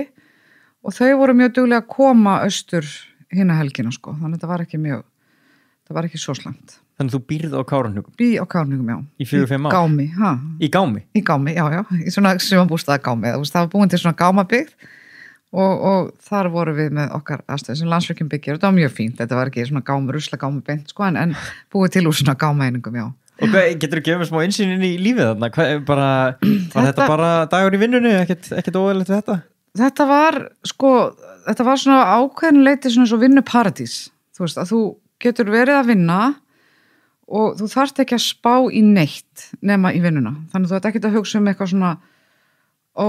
og þau voru mjög duglega að koma austur hina helgina sko. Þannig að það var ekki svo slæmt. Þannig að þú býrð á Kárahnjúkum? Bý á Kárahnjúkum, já. Í 4-5 ár? Gámi, ha. Í Gámi? Í Gámi, já. Í svona sumarbústaða Gámi. Það var búin til svona gámabyggð. Og þar voru við með okkar aðstöðu sem Landsvirkjun byggir og það var mjög fínt, þetta var ekki svona rusla gámi beint sko en búið til úr svona gámaeiningum, já. Og getur þú gefið smá innsýn inn í lífið þarna? Var þetta bara dagur í vinnunni, ekkert óeðlilegt við þetta? Þetta var svona ákveðinleiti svona svo vinnuparadís, þú veist, að þú getur verið að vinna og þú þarft ekki að spá í neitt nema í vinnuna, þannig að þú ert ekkert að hugsa eitthvað svona, þú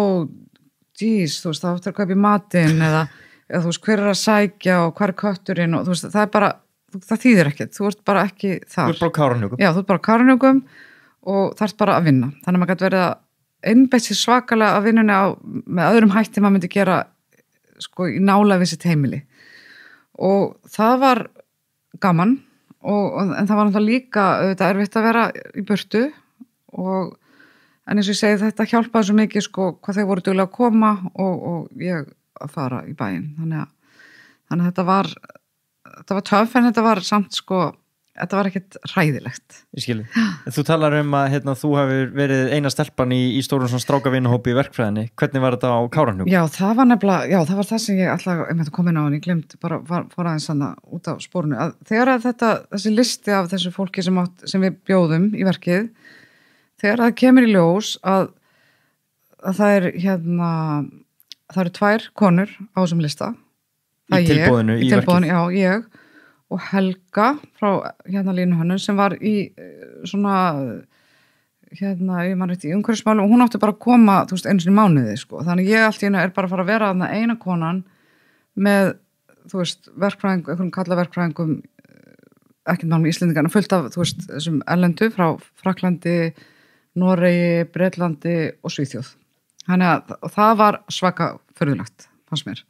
veist, þá áttur að kaupa í matinn eða þú veist, hver er að sækja og hver er kötturinn og þú veist, það er bara, það þýðir ekkert, þú ert bara ekki þar. Þú ert bara á Kárahnjúkum? Já, þú ert bara á Kárahnjúkum og þarft bara að vinna. Þannig að maður gæti verið að einbeitt sér svakalega að vinnunni með öðrum hætti maður myndi gera sko í nála við sitt heimili. Og það var gaman en það var náttúrulega líka auðvitað erfitt að vera í burtu en eins og ég segi þetta hjálpaði svo mikið sko hvað þau voru duglega að koma og ég að fara í bæinn. Þannig að þetta var töff en þetta var samt sko, þetta var ekkert hræðilegt. Ég skilji. Þú talar að þú hefur verið eina stelpan í stórum svona strákavinahópi í verkfræðinni. Hvernig var þetta á Kárahnjúkum? Já, það var nefnilega, það var það sem ég alltaf kom inn á en ég glemt bara fór aðeins út á spórinu. Þegar að þessi listi af þessu fólki sem við bjóðum í verkið þegar það kemur í ljós að það er það eru 2 konur á þessum lista. Í tilboðinu í verkið? Já, ég og Helga frá Línu Hönnun sem var í svona ég man rétt í umhverfismálum og hún átti bara að koma, þú veist, einu sinni í mánuði sko. Þannig ég allt í einu er bara að fara að vera þarna eina konan með, þú veist, verkfræðing, einhverjum kalla verkfræðingum ekki náttúrulega Íslendingarna fullt af, þú veist, þessum erlendu frá Frakklandi, Noregi, Bretlandi og Svíþjóð. Þannig að það var svaka furðulegt, fannst mér.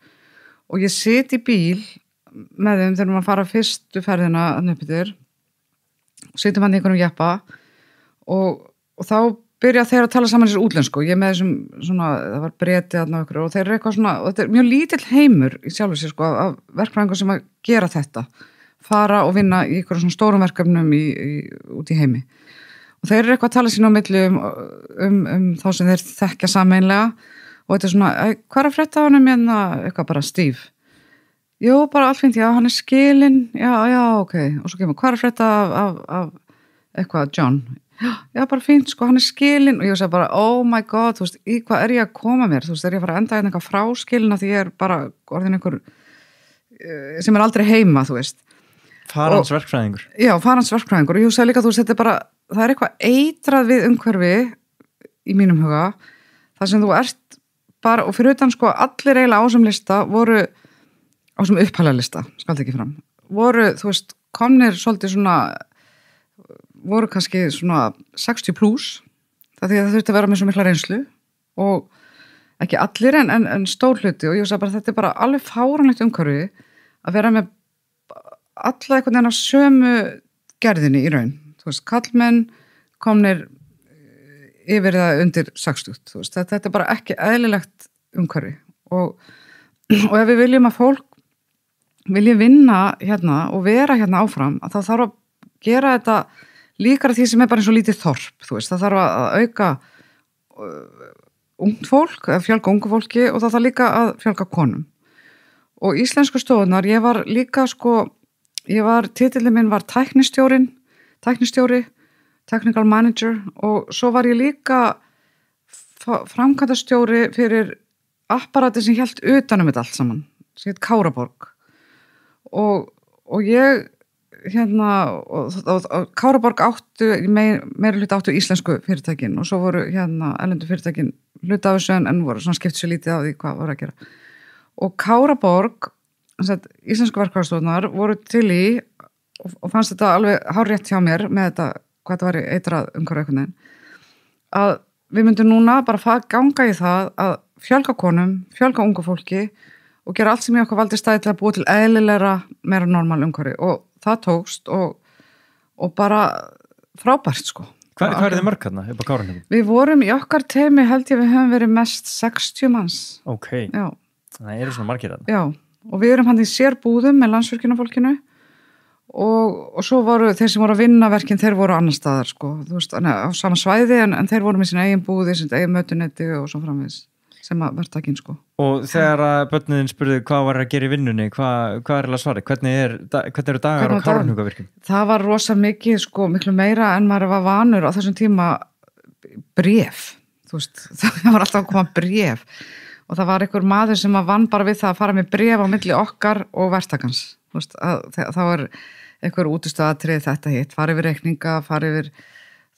Og ég sit í bíl með þeim þegar maður fara fyrstu ferðina að nöppitur, situm hann í einhverjum jeppa og þá byrja þeir að tala saman sér útlensku. Ég með þessum svona, það var Breti þarna okkur og þeir eru eitthvað svona, og þetta er mjög lítill heimur í sjálfu sér sko af verkfræðingum sem að gera þetta, fara og vinna í einhverjum svona stórum verkefnum út í heimi. Og þeir eru eitthvað að tala sín á milli um þá sem þeir þekkja sameinlega og þetta er svona, hvað er að frétta á honum eitthvað bara Steve? Jú, bara allt fínt, já, hann skilinn, já, ok, og svo kemur, hvað frétta af eitthvað, John, já, bara fínt, sko, hann skilinn, og ég sagði bara, oh my god, þú veist, í hvað ég að koma mér, þú veist, ég að fara að enda eitthvað fráskilin að því ég bara orðin einhver sem aldrei heima, þú veist. Faransverkfræðingur. Já, faransverkfræðingur, og ég sagði líka, þú veist, þetta bara, það eitthvað eitrað við umhverfi í mínum huga, það sem þú ert bara, og fyrir utan, sko, allir eiginlega á þessum lista voru á sem upphælarlista, skal ekki fram, voru, þú veist, komnir svolítið svona, voru kannski svona 60 plus, það því að það þurfti að vera með svo mikla reynslu og ekki allir en stór hluti og ég sagði bara þetta bara alveg fáránlegt umhverfi að vera með alla einhvern veginn af sömu gerðinni í raun, þú veist, kallmenn komnir yfir það undir 60, þú veist, þetta er bara ekki eðlilegt umhverfi og ef við viljum að fólk vilja vinna hérna og vera hérna áfram að það þarf að gera þetta líkara því sem bara eins og lítið þorp, þú veist, það þarf að auka ungt fólk, að fjölga ungu fólki og það þarf líka að fjölga konum og íslensku stofunar, ég var líka sko, titillinn minn var tæknistjóri, technical manager og svo var ég líka framkvæmdastjóri fyrir apparati sem hélt utanum þetta allt saman, sem hétt Káraborg og ég og Káraborg áttu meira hluti áttu íslensku fyrirtækin og svo voru erlendu fyrirtækin hluti af þessu en voru svona skipt sér lítið á því hvað voru að gera og Káraborg íslensku verkfræðistofurnar voru til í og fannst þetta alveg hárrétt hjá mér með þetta, hvað þetta var eitrað umhverfi einhvern veginn að við myndum núna bara ganga í það að fjölga konum, fjölga ungu fólki og gera allt sem ég okkur valdi stæði til að búa til eðlilegra, meira normal umhverfi og það tókst og bara frábært sko. Hvað er þið mörg hérna upp á Kárahnjúkum? Við vorum í okkar teimi held ég við höfum verið mest 60 manns. Ok, já. Það eru svona margir hérna. Já, og við erum hann í sérbúðum með landsvirkjunarfólkinu og svo voru þeir sem voru að vinna verkin, þeir voru annar staðar sko, þú veist, á sama svæði en þeir voru með sín eigin búði, sín eigin mötunetti og svo framvegis. Sem að verðtakinn sko. Og þegar að börniðin spurði hvað var að gera í vinnunni, hvað er alveg svarið? Hvernig eru dagar á Kárahnjúkavirkjun? Það var rosa mikið sko, miklu meira en maður var vanur á þessum tíma bréf, þú veist, það var alltaf að koma bréf og það var einhver maður sem að vann bara við það að fara með bréf á milli okkar og verðtakans, þú veist, það var einhver útistöðatrið þetta hitt, fara yfir reikninga, fara yfir,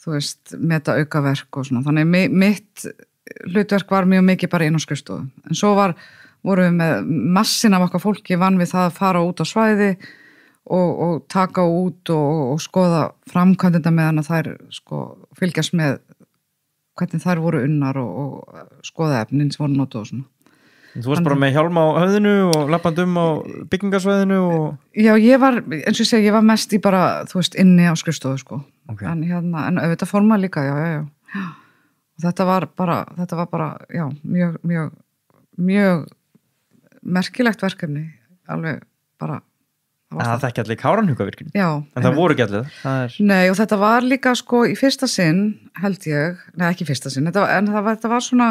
þú veist, meta aukaverk og svona, þannig mitt hlutverk var mjög mikið bara inn á skrifstofu en svo vorum við með massin af okkar fólki vann við það að fara út á svæði og taka út og skoða framkvæmdina meðan að þær sko fylgjast með hvernig þær voru unnar og skoða efnin sem voru notuð og svona. Þú varst bara með hjálm á höfðinu og lappandum á byggingasvæðinu og... Já, ég var, eins og ég segi, ég var mest í bara, þú veist, inni á skrifstofu sko okay. en auðvitað fór maður líka, já. Þetta var bara, já, mjög merkilegt verkefni, alveg bara. Það ekki allir Kárahnjúkavirkjun? Já. En það voru ekki allir? Nei, og þetta var líka sko í fyrsta sinn, held ég, nei ekki í fyrsta sinn, þetta var svona,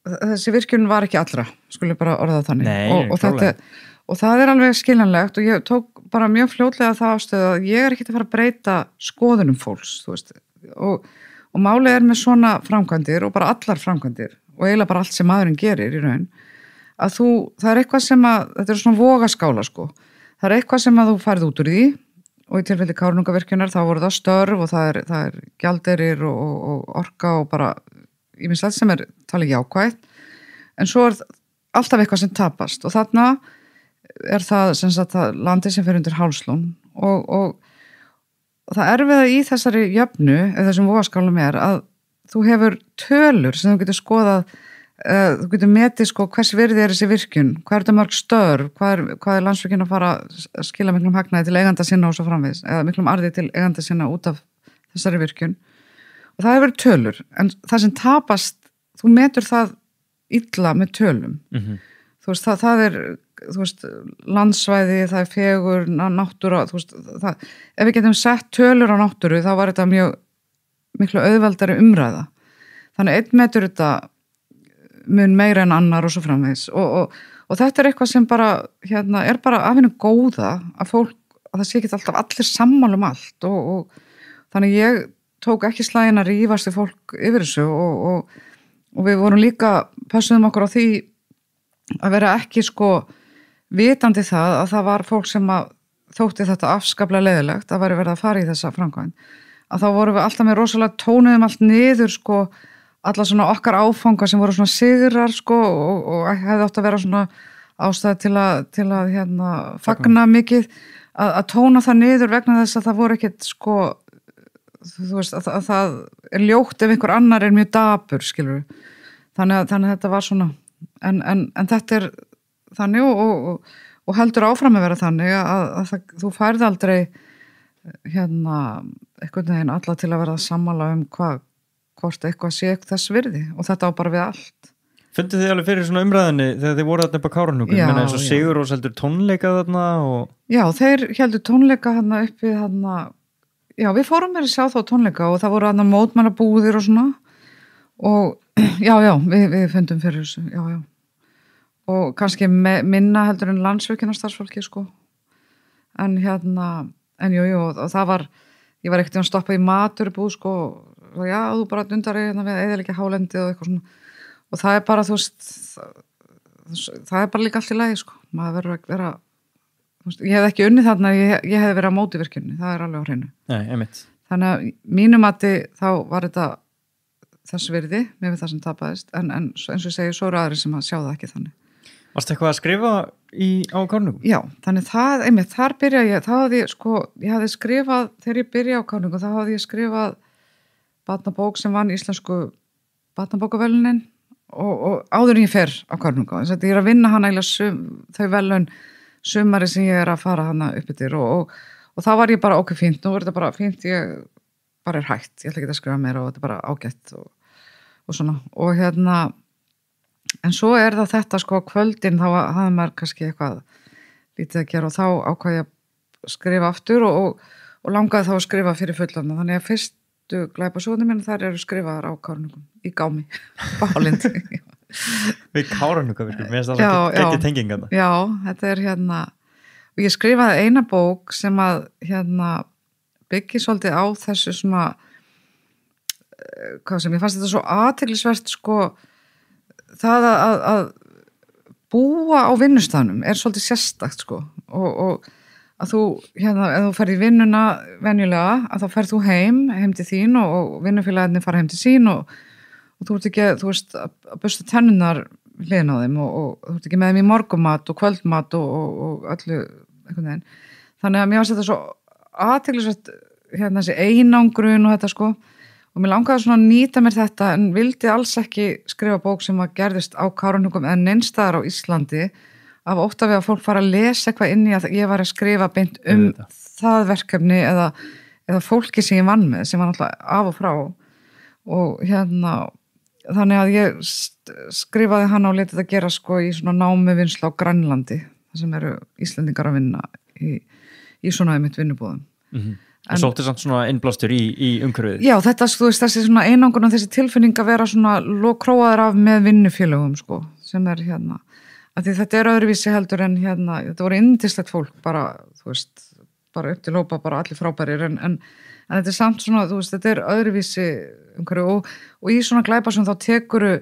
þessi virkjun var ekki allra, skulle bara orða þannig. Nei, og það er alveg skiljanlegt og ég tók bara mjög fljótlega það ástöðu að ég er ekki að fara að breyta skoðunum fólks, þú veist, og málið er með svona framkvæmdir og bara allar framkvæmdir og eiginlega bara allt sem maðurinn gerir í raun að það er eitthvað sem að, þetta er svona vogaskála sko, það er eitthvað sem að þú farið út úr því og í tilfelli Kárahnjúkavirkjunar þá voru það störf og það er gjaldeyrir og orka og bara ýmislegt sem er talið jákvætt en svo er alltaf eitthvað sem tapast og þarna er það sem sagt að landið sem fer undir hálslón og það erfiða í þessari jöfnu eða þessum vogaskálum er að þú hefur tölur sem þú getur skoðað þú getur metið sko hvers virði er þessi virkjun, hvað er þetta mörg störf hvað er Landsvirkjun að fara að skila miklum hagnaði til eiganda sinna og svo framvegis eða miklum arði til eiganda sinna út af þessari virkjun og það hefur tölur en það sem tapast, þú metur það illa með tölum þú veist, það er þú veist, landsvæði, það er fegur náttúra, þú veist ef við getum sett tölur á náttúru þá var þetta mjög miklu auðveldari umræða þannig einn metur þetta mun meira en annar og svo framvegis og og þetta eitthvað sem bara er bara af henni góða að það sé ekki alltaf allir sammála allt og þannig ég tók ekki slaginn að rífast við fólk yfir þessu og við vorum líka passuðum okkur á því að vera ekki vitandi það að það var fólk sem að þótti þetta afskaplega leiðilegt að væri verið að fara í þessa framkvæmd að þá vorum við alltaf með rosalega tónuðum allt niður alla svona okkar áfanga sem voru svona sigrar og hefði átt að vera svona ástæði til að fagna mikið að tóna það niður vegna þess að það voru ekkit þú veist að það er ljótt ef einhver annar er mjög dapur skilur þannig að þetta var svona en þetta er þannig og heldur áfram að vera þannig að þú færð aldrei einhvern veginn alla til að vera sammála hvort eitthvað sé þess virði og þetta á bara við allt. Funduð þið alveg fyrir svona umræðinni þegar þið voru þarna upp á Kárahnjúkum? Já. Eins og Sigurrós heldur tónleika þarna og... Já, þeir heldur tónleika þarna upp við já, við fórum með að sjá þá tónleika og það voru þarna mótmælabúðir og svona og já, við fundum fyrir þessu, já. Og kannski minna heldur en Landsvirkjunarstarfsfólki en en jú, og það var ég var ekkert að stoppa í maturbúð og já, þú bara dundari við eyðileggja hálendið og eitthvað svona og það er bara, þú veist það er bara líka allt í lagi maður verður að vera ég hef ekki unnið þarna, ég hef verið á móti virkjunni, það er alveg á hreinu. Nei, einmitt. Þannig að mínum mati þá var þetta þess virði með það sem tapaðist en eins og ég segi, svo eru aðri sem að sjá það ekki þannig. Varstu eitthvað að skrifa á Kárahnjúkum? Já, þannig það, einmitt, þar byrja ég, þá hafði ég hafði skrifað, þegar ég byrja á Kárahnjúkum, þá hafði ég skrifað barnabók sem vann íslensku barnabókaverðlunin og áður en ég fer á Kárahnjúkum, þess að ég er að vinna hana þau verðlaun sumari sem ég er að fara hana upp yfir og þá var ég bara ok, fínt, nú er þetta bara fínt, ég bara er hægt, ég ætla ekki að skrifa meira og þetta er bara ágætt og svona, og en svo er það þetta kvöldin, þá hafði maður kannski eitthvað lítið að gera og þá ákvað ég að skrifa aftur og langaði þá að skrifa fyrir fullorðna, þannig að fyrstu glæpasögurnar mínar þar eru skrifaðar á Kárahnjúkum í Gámi, Bálindi. Við Kárahnjúkum, mér finnst það ekki tenginga þetta. Já, þetta er og ég skrifaði eina bók sem að byggir svolítið á þessu svona hvað sem ég fannst þetta svo athyglisvert það að búa á vinnustafnum er svolítið sérstakt og að þú ef þú ferð í vinnuna venjulega að þá ferð þú heim til þín og vinnufélagarnir fara heim til sín og þú ert ekki þú veist að bursta tennurnar hliðina á þeim og þú ert ekki með þeim í morgumat og kvöldmat og öllu einhvern veginn þannig að mér fannst þetta svo athyglisvert þessi einangrun og þetta og mér langaði svona að nýta mér þetta en vildi alls ekki skrifa bók sem að gerðist á Kárahnjúkum eða neinstaðar á Íslandi af ótta við að fólk fara að lesa eitthvað inn í að ég var að skrifa beint það verkefni eða fólki sem ég vann með sem var náttúrulega af og frá og þannig að ég skrifaði hana og letið þetta gera í svona námuvinnslu á Grænlandi þar sem eru Íslendingar að vinna í svona mitt vinnubúðum. En sótti samt svona innblástur í umhverfið? Já, þetta, þú veist, þessi svona einangun og þessi tilfinning að vera svona króaður af með vinnufélögum, sem er að því þetta er öðruvísi heldur en þetta voru yndislegt fólk, bara, þú veist, bara upp til hópa, bara allir frábærir, en þetta er samt svona, þú veist, þetta er öðruvísi umhverfið og í svona glæpasögum þá tekuru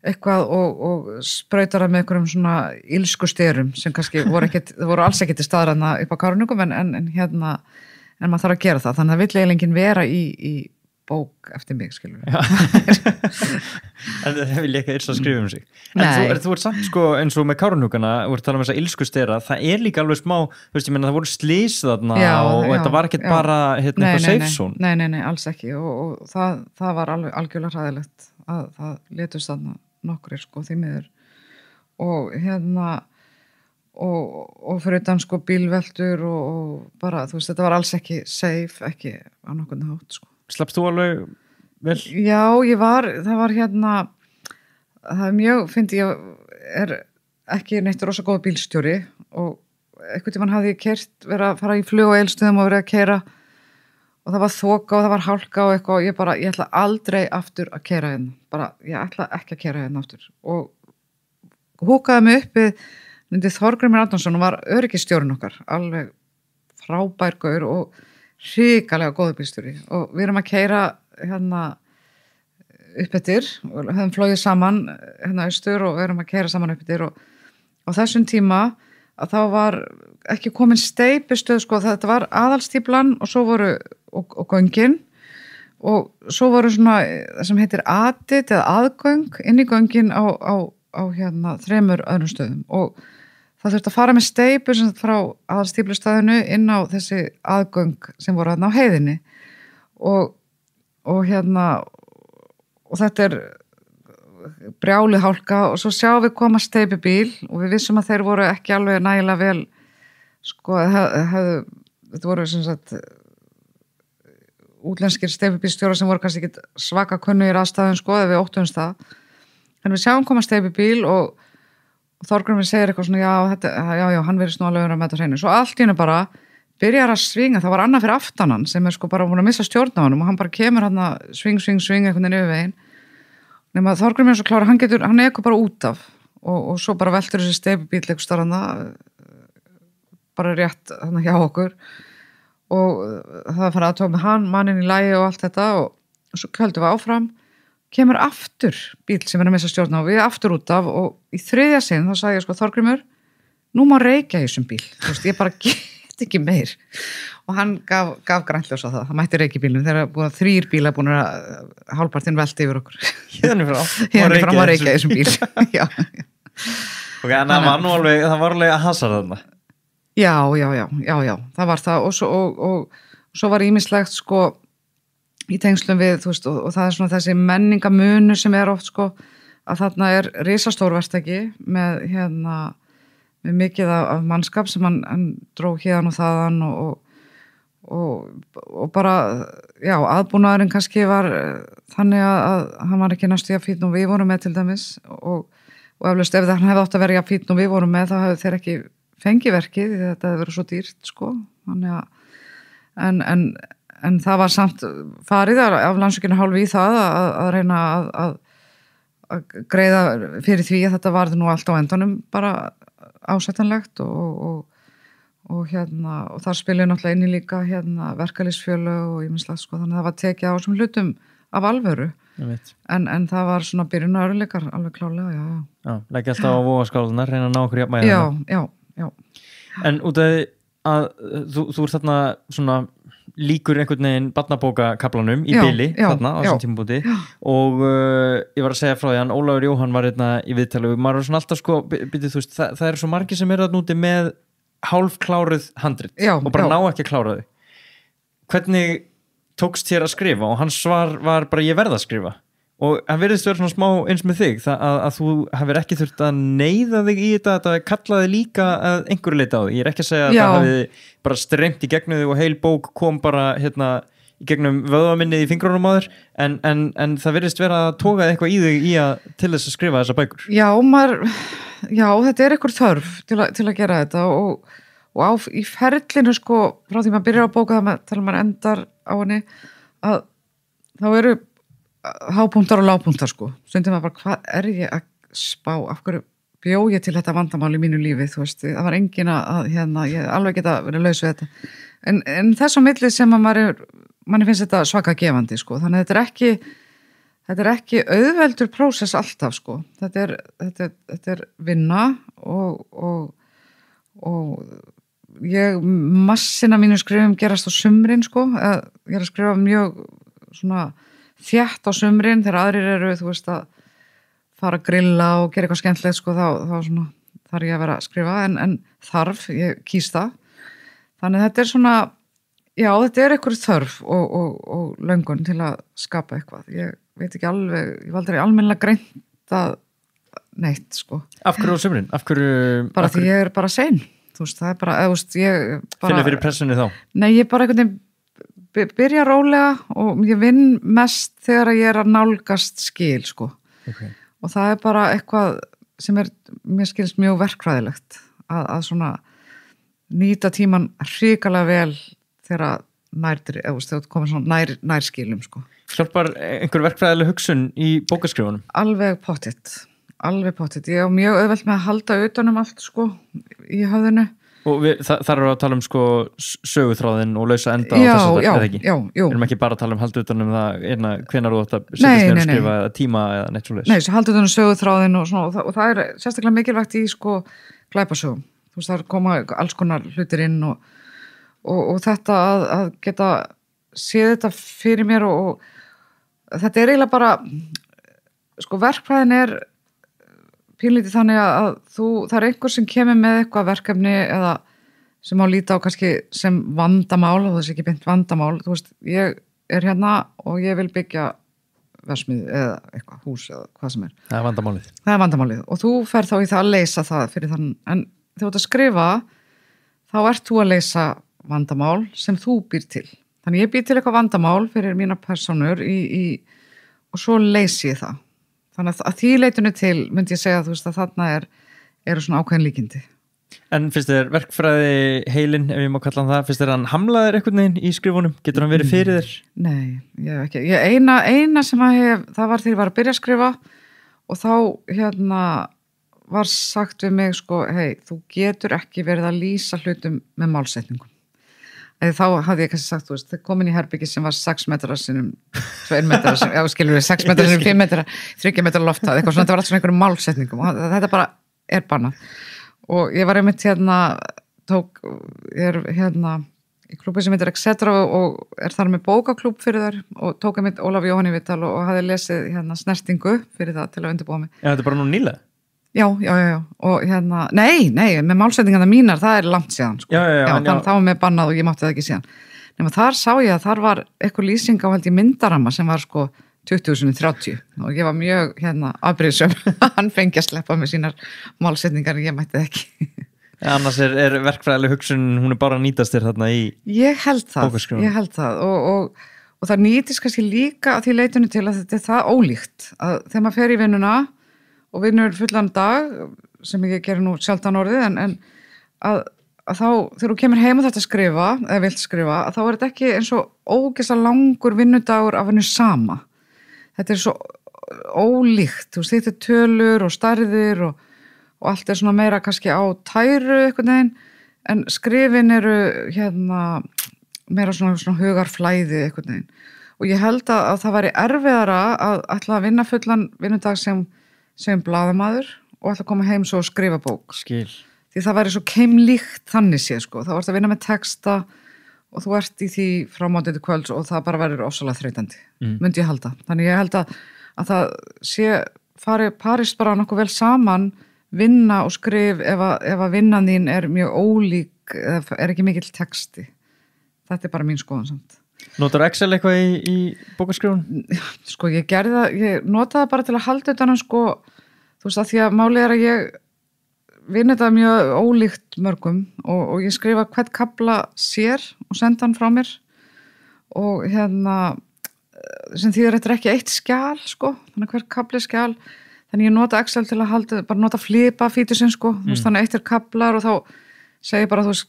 eitthvað og sprautar það með einhverjum svona ilsku styrum sem kannski voru alls ekki til staðræðna upp á Kárahnjúkum en maður þarf að gera það, þannig að vill eiginlega vera í bók eftir mig, skilur við. En það vil ég ekki eins að skrifa sig. En þú ert samt eins og með Kárahnjúkana, þú ert að tala um þessa illskustera, það er líka alveg smá, þú veist, ég menna það voru slys þarna og þetta var ekkert bara eitthvað safe zone. Nei, alls ekki og það var alveg algjörlega hræðilegt að það letust þarna nokkrir því miður og og fyrir utan bílveldur og bara, þú veist, þetta var alls ekki safe, ekki á nokkurn hátt Slappst þú alveg vel? Já, það var það er mjög, fyndi ég er ekki neitt rosa góð bílstjóri og einhvern tímann hafði ég verið að fara í flug og eilstöðum og verið að keyra og það var þoka og það var hálka og eitthvað og ég ætla aldrei aftur að keyra hérna, bara, ég ætla ekki að keyra hérna aftur og húkaði mig upp við Þorgrímur Árnason og var öryggisstjórinn okkar, alveg frábær gaur og hrikalega góður bílstjóri og við erum að keyra hérna upp eftir og höfum flogið saman hérna austur og við erum að keyra saman upp eftir og á þessum tíma að þá var ekki komin steypistöð sko, þetta var aðalstíplan og svo voru og göngin og svo voru svona það sem heitir adit eða aðgöng inn í göngin á hérna 3 öðrum stöðum og það þurfti að fara með steypu sem frá aðalstíplustöðinu inn á þessi aðgöng sem voru þarna á heiðinni og hérna og þetta er brjálið hálka og svo sjáum við koma steypubíl og við vissum að þeir voru ekki alveg nægilega vel sko, þetta voru sem sagt útlenskir steypubílstjórar sem voru kannski ekki svaka kunnugir aðstæðum sko, eða við óttumst það en við sjáum koma steypubíl og Þorgrímur segir eitthvað svona já, hann verið nú alveg að með þetta hreinu svo allt í hennu bara byrjar að svinga það var annað fyrir aftan hann sem sko bara búin að missa stjórn á hann og hann bara kemur hann að sving einhvern veginn yfir veginn nema Þorgrímur er svo klára, hann ekur bara út af og svo bara veltur þessi steypubíl eitthvað starfana bara rétt hann hjá okkur og það fara að tóka með hann, mannin í lagi og allt þetta og svo kjöldum við áfram kemur aftur bíl sem er að missa stjórn á við aftur út af og í 3. sinn þá sagði ég sko Þorgrímur nú má reykja í þessum bíl þú veist, ég bara get ekki meir og hann gaf grænljós á það mætti reykja í bílnum þegar búið 3 bílar búin að hálfpartinn velti yfir okkur hérna frá má reykja í þessum bíl já. Ok, en það var alveg að hasa þarna Já, það var það og svo var ýmislegt sko í tengslum við, þú veist, og það er svona þessi menningamunu sem er oft sko að þarna er risastór verktaki með hérna, með mikið af mannskap sem hann dró hérna og þaðan og bara, já, aðbúnaðurinn kannski var þannig að hann var ekki næstu að fýtn og við vorum með til dæmis og eflaust ef hann hefði átt að vera að fýtn og við vorum með þá hefði þeir ekki fengið verkið því þetta hefði verið svo dýrt sko þannig að en það var samt farið af Landsvirkjun hálfu í það að reyna að greiða fyrir því að þetta var nú allt á endanum bara ásættanlegt og hérna og þar spiluðu náttúrulega inn í líka hérna verkalýðsfélög og ýmislegt sko þannig að það var tekið á þessum hlutum af alvöru en það var svona byrjunarörleikar alveg klálega, já, leggja alltaf á vogaskálunar, reyna að ná okkur jafnvægi já En út af að þú ert þarna svona líkur einhvern veginn barnabókakaflanum í bili þarna á þessum tímabúti og ég var að segja frá því að Ólafur Jóhann var hérna í viðtali og maður er svona alltaf sko, þú veist, það er svo margir sem eru að núti með hálfkláruð handrit og bara ná ekki að klára þau. Hvernig tókst þér að skrifa? Og hans svar var bara ég verð að skrifa. Og hann verðist vera svona smá eins með þig að þú hefur ekki þurft að neyða þig í þetta kallaði líka að einhverju leita á því. Ég er ekki að segja að það hafi bara streymt í gegnum þig og heil bók kom bara hérna í gegnum vöðvaminnið í fingrunum á þér en það verðist vera að tóka eitthvað í þig til þess að skrifa þessa bækur. Já, þetta er einhver þörf til að gera þetta og í ferlinu sko frá því maður byrjar á bóka til maður endar á henni að þá eru hápunktar og lágpunktar sko stundum að bara hvað er ég að spá af hverju bjó ég til þetta vandamál í mínu lífi þú veist, það var engin að hérna, ég alveg geta verið laus við þetta en þess á milli sem að manni finnst þetta svaka gefandi sko þannig að þetta er ekki auðveldur prósess alltaf sko þetta er vinna og ég massina mínu skrifum gerast á sumrin sko ég er að skrifa mjög svona þétt á sumrin þegar aðrir eru þú veist að fara að grilla og gera eitthvað skemmtilegt sko þá svona þarf ég að vera að skrifa en ég kýs það þannig þetta er svona þetta er eitthvað þörf og löngun til að skapa eitthvað ég veit ekki alveg, ég var aldrei almennilega greint að neitt sko Af hverju á sumrin? Bara því ég er bara sein þú veist, það er bara, ég bara Finna fyrir pressunni þá? Nei, ég bara einhvern veginn byrja rólega og ég vinn mest þegar ég er að nálgast skil sko og það er bara eitthvað sem mér skilst mjög verkfræðilegt að svona nýta tíman hrikalega vel þegar þegar þú komið svona nær skilum sko. Hjálpar einhver verkfræðileg hugsun í bókaskrifunum? Alveg pottitt alveg pottet. Ég á mjög auðvelt með að halda utanum allt sko í höfðinu. Og þar eru að tala um sko söguþráðin og lausa enda á þess að það er ekki. Já. Við erum ekki bara að tala um halda utanum það hvenær þú átt að setjast niður og skrifa eða tíma eða neitt svo laus. Nei, halda utanum söguþráðin og svona, og það er sérstaklega mikilvægt í sko glæpasögum. Þú veist, það koma alls konar hlutir inn og þetta að geta séð þetta fyrir mér og þetta er eiginlega bara sko verkfræðin er pínlítið þannig að það er einhver sem kemur með eitthvað verkefni eða sem má líta á kannski sem vandamál og það sé ekki beint vandamál, þú veist, ég er hérna og ég vil byggja versmið eða eitthvað hús eða hvað sem er. Það er vandamálið. Það er vandamálið og þú fer þá í það að leysa það fyrir þann, en þegar þú ert að skrifa þá ert þú að leysa vandamál sem þú býr til. Þannig ég býr til eitthvað vandamál fyrir mína persónur og svo leysi ég það. Þannig að því leitinu til myndi ég segja þú veist að þarna eru svona ákveðin líkindi. En finnst þér verkfræði heilin, ef ég má kalla hann það, finnst þér hann hamlaðir einhvern veginn í skrifunum? Getur hann verið fyrir þér? Nei, ég hef ekki. Eina sem það var þegar ég var að byrja að skrifa og þá var sagt við mig sko, hei, þú getur ekki verið að lýsa hlutum með málsetningum. Eða þá hafði ég kannski sagt, þú veist, þau komin í herbyggi sem var 6 metrar sinnum 2 metrar, já, skilur við, 6 metrar sinnum 5 metrar, 3 metrar loftað, eitthvað svona, þetta var allt svona einhverjum málsetningum og þetta bara er bannað. Og ég var einmitt í klúbbi sem heitir Etc. og er þar með bókaklúbb fyrir þar og tók einmitt Ólaf Jóhann í viðtal og hafði lesið Snertingu fyrir það til að undirbúa mig. Já, þetta er bara nú nýlega? Já, og nei, með málsetningarna mínar, það er langt síðan, sko. Það var með bannað og ég mátti það ekki síðan. Nefnum þar sá ég að þar var eitthvað lýsing á held í myndarama sem var sko 2030 og ég var mjög afbrýðsum, hann fengi að sleppa með sínar málsetningar en ég mætti það ekki. Annars er verkfræðileg hugsun, hún er bara að nýtast þér þarna í Ég held það og það nýtist kannski líka að því leitinu til að þetta er það ólíkt að þegar maður fer í vinnuna og vinnur fullan dag sem ég gerir nú sjaldan orðið en að þá þegar þú kemur heim og þetta skrifa eða vilt skrifa að þá er þetta ekki eins og ógeðslega langur vinnudagur af hennu sama. Þetta er svo ólíkt, þú veist, þetta er tölur og stærðir og allt er svona meira kannski á tæru einhvern veginn en skrifin eru meira svona hugarflæði einhvern veginn og ég held að það væri erfiðara að ætla að vinna fullan vinnudag sem blaðamaður og ætla að koma heim svo og skrifa bók. Skil. Því það væri svo keimlíkt þannig séð sko. Þá ert að vinna með texta og þú ert í því frá mótið til kvölds og það bara verður ofsalega þreytandi. Myndi ég halda. Þannig ég held að það parist bara nokkuð vel saman vinna og skrif ef að vinnan þín er mjög ólík eða er ekki mikill texti. Þetta er bara mín skoðun samt. Notar Excel eitthvað í bókaskrifun? Sko ég gerði það, ég notaði það bara til að halda utan sko, þú veist að því að málið er að ég vinna þetta mjög ólíkt mörgum og ég skrifa hvern kafla sér og senda hann frá mér og sem þýðir þetta er ekki eitt skjal sko, þannig hver kafli skjal, þannig ég nota Excel til að halda, bara nota flipa fítusinn sko, þú veist þannig eitt er kaflar og þá segi bara þú veist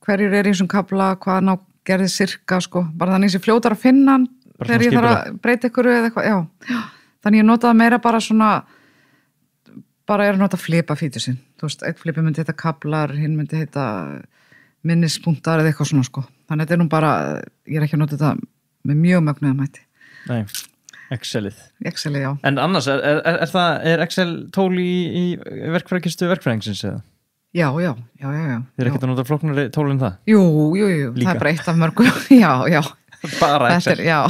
hverjir er í þessum kafla, hvað ná gerði sirka sko, bara þannig sem fljótar að finna hann þegar ég þarf að breyta ykkur eða eitthvað, já. Þannig ég notaði meira bara svona bara er að nota flipa fítusinn, þú veist, eitt flipi myndi heita kaflar, hinn myndi heita minnispunktar eða eitthvað svona sko, þannig þetta er nú bara, ég er ekki að nota þetta með mjög mögnuðum hætti. Nei, Excelið, já. En annars, er Excel tól í verkfræðikistu verkfræðingsins eða? Já. Þið er ekkert að nota flóknari tól en það? Jú, það er bara eitt af mörgum, já. Bara Excel? Já,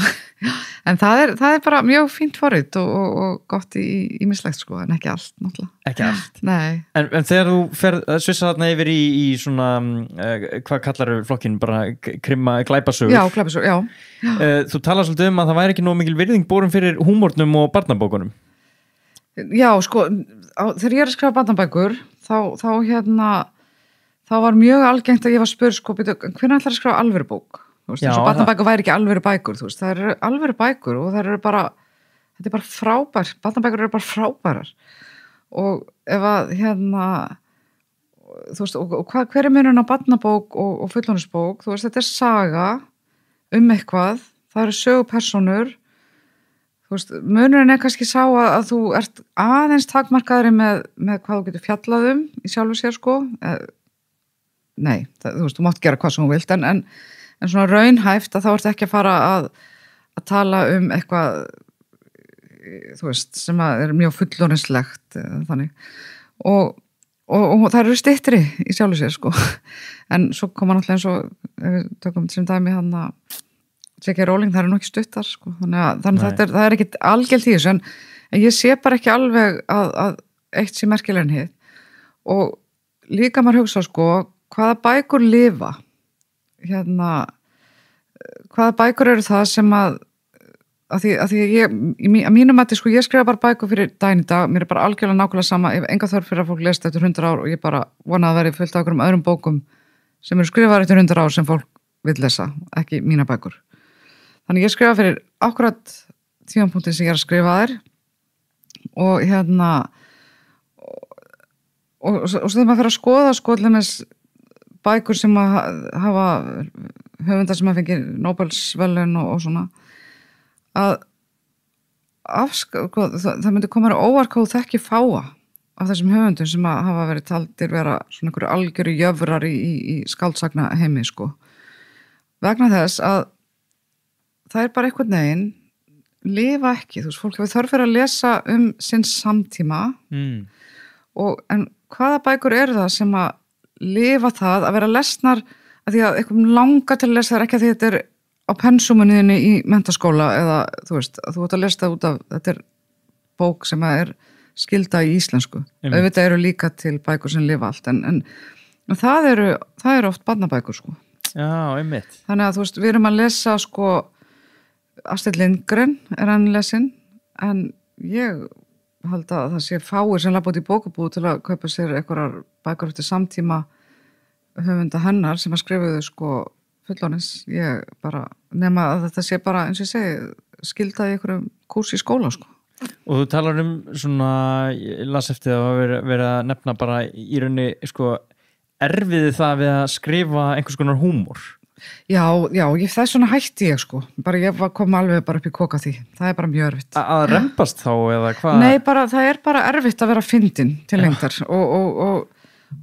en það er bara mjög fínt forrit og gott í ýmislegt sko, en ekki allt, náttúrulega. Ekki allt? Nei. En þegar þú ferð að svissa þarna yfir í svona, hvað kallar flokkinn, bara glæpasögur? Já, glæpasögur, já. Þú talar svolítið að það væri ekki nóg mikil virðing borin fyrir húmórnum og barnabókunum. Já, sko, þegar ég er að skrifa barnabækur, þá var mjög algengt að ég var spurð, sko, hvernig ætlar að skrifa alvöru bók? Þú veist, þess að barnabækur væri ekki alvöru bækur, þú veist, það eru alvöru bækur og það eru bara, þetta er bara frábær, barnabækur eru bara frábærar. Og ef að, þú veist, og hver er munurinn á barnabók og fullorðinsbók? Þú veist, þetta er saga eitthvað, það eru sögupersónur, þú þú veist, munurinn kannski sá að þú ert aðeins takmarkaðri með hvað þú getur fjallað í sjálfu sér sko. Nei, þú veist, þú mátt gera hvað sem þú vilt en svona raunhæft að þá ert ekki að fara að tala eitthvað þú veist, sem er mjög fullorðinslegt þannig og það eru styttri í sjálfu sér sko. En svo koma náttúrulega eins og við tökum sem dæmi hann að J.K. Rowling, það eru nú ekki stuttar sko. þannig það er ekki algjört í þessu en ég sé bara ekki alveg að eitt sé merkilega en hitt og líka maður hugsa sko hvaða bækur lifa hvaða bækur eru það sem að því ég, að mínum mati sko, ég skrifa bara bækur fyrir daginn í dag, mér er bara algjörlega nákvæmlega sama, ég hef enga þörf fyrir að fólk lesa eftir 100 ár og ég bara vona að veri fullt af einhverjum öðrum bókum sem eru skrifaðar eftir 100 ár sem fólk vill lesa, ekki mína bækur. Þannig ég skrifa fyrir akkurat tímapunktin sem ég er að skrifa þær og og svo þegar maður fyrir að skoða sko allir bækur sem að hafa höfundar sem að fengi Nóbelsverðlaun og svona að það myndi koma á óvart hvað þú þekki fáa af þessum höfundum sem að hafa verið taldir vera svona einhverju algjöru jöfrar í skáldsagna heimi sko. Vegna þess að það er bara einhvern veginn lifa ekki, þú veist, fólk hefur þörf fyrir að lesa sinn samtíma en hvaða bækur eru það sem að lifa það að vera lesnar að því að einhverjum langar til að lesa það ekki að því þetta er á pensumuninni í menntaskóla eða þú veist, þú ert að lesa það út af þetta er bók sem er skilda í íslensku. Auðvitað eru líka til bækur sem lifa allt en það eru oft barnabækur sko. Já, einmitt. Þannig að þú veist, við erum að lesa sko Astrid Lindgren er hann lesin en ég held að það sé fáir sem labba út í bókabúð til að kaupa sér einhverjar bækur eftir samtíma höfunda hennar sem að skrifuðu sko fullorðins, ég bara nema að þetta sé bara, eins og ég segi skilda í einhverjum kúrs í skóla sko. Og þú talar svona ég las eftir að vera að nefna bara í rauninni sko erfiði það við að skrifa einhvers konar húmor. Já, það er svona hætti ég sko bara ég kom alveg bara upp í koka því það er bara mjög erfitt. Að rempast þá eða hvað? Nei, bara það er bara erfitt að vera fyndin til lengdar og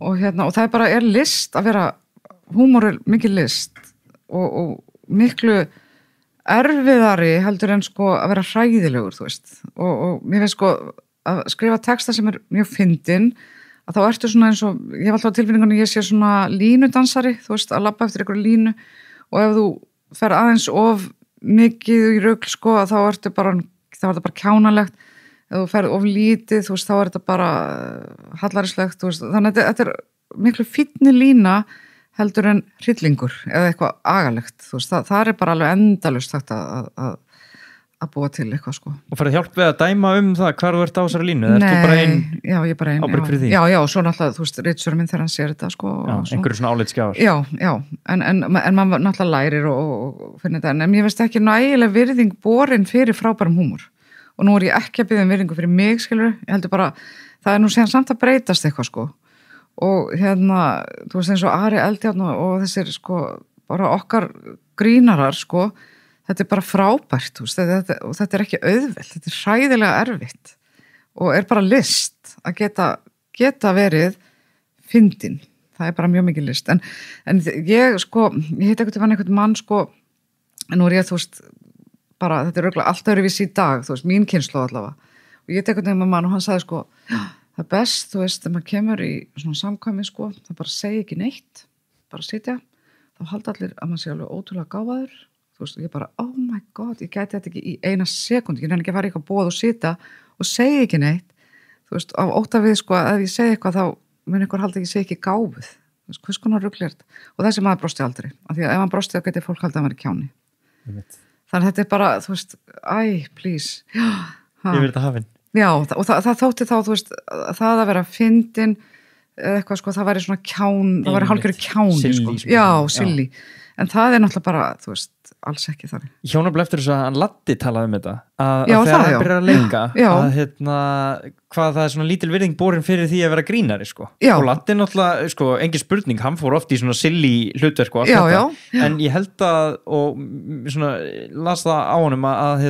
það er bara list að vera húmor er mikið list og miklu erfiðari heldur en sko að vera hræðilegur þú veist og mér finnst sko að skrifa texta sem er mjög fyndin að þá ertu svona eins og ég hef alltaf á tilfinningunni ég sé svona línudansari þú veist að labba eftir einhverju línu og ef þú fer aðeins of mikið í rugl sko að þá ertu bara kjánalegt ef þú fer of lítið þú veist þá er þetta bara hallarislegt þú veist þannig að þetta er miklu fínni lína heldur en hryllingur eða eitthvað agalegt þú veist það er bara alveg endalaust hægt að búa til eitthvað sko. Og farið hjálp við að dæma það hvar þú ert á þessari línu? Nei, já, ég er bara ein ábyrg fyrir því? Já, svo náttúrulega, þú veist, ritstjóri minn þegar hann sér þetta sko. Já, einhverju svona álitsgjafar. Já, en maður náttúrulega lærir og finnir þetta, en ég veist ekki nægilega virðing borin fyrir frábærum húmor og nú er ég ekki að biðja virðingu fyrir mig, skilur, ég heldur bara það er nú síðan samt að breytast eitthvað sko og þú veist eins og Ari Eldjárn og þessir sko bara okkar grínarar sko þetta er bara frábært og þetta er ekki auðvelt, þetta er hræðilega erfitt og er bara list að geta verið fyndin, það er bara mjög mikið list en ég sko, ég heit einhvern mann sko, en nú er ég þú veist, bara þetta er örugglega allt öðruvísi í dag, þú veist, mín kynslóð allavega og ég heit einhvern mann og hann sagði sko, það er best, þú veist, þegar maður kemur í svona samkvæmi sko, það bara segi ekki neitt, bara sitja, þá halda allir að maður sé alveg ótrúlega gáfaður þú veist, og ég bara, oh my god, ég gæti þetta ekki í eina sekúndu, ég nefnir ekki að fara í eitthvað boð og sita og segja ekki neitt, þú veist, á ótta við, sko, að ef ég segi eitthvað þá mun einhver halda ekki segja ekki gáfuð, þú veist, hvers konar rugl er þetta? Og þessi maður brosti aldrei, af því að ef hann brosti þá geti fólk haldið að hann væri kjáni. Þannig að þetta er bara, þú veist, please. Ég vil þetta hafinn. Já, og það þótti þá, þú veist, það að vera fyndin, eitthvað, sko, það væri svona það væri hálfgerður kjáni, sko. Já, silly. En það er náttúrulega bara, þú veist, alls ekki þannig. Ég hjá nefnilega eftir þess að hann Latti talaði þetta. Að þegar hann byrjar að leika, að hvað það er svona lítil virðing borin fyrir því að vera grínari, sko. Já. Og Latti náttúrulega, sko, engin spurning, hann fór oft í svona silly hlutverk og allt þetta. Já. En ég held að, og svona las það á honum að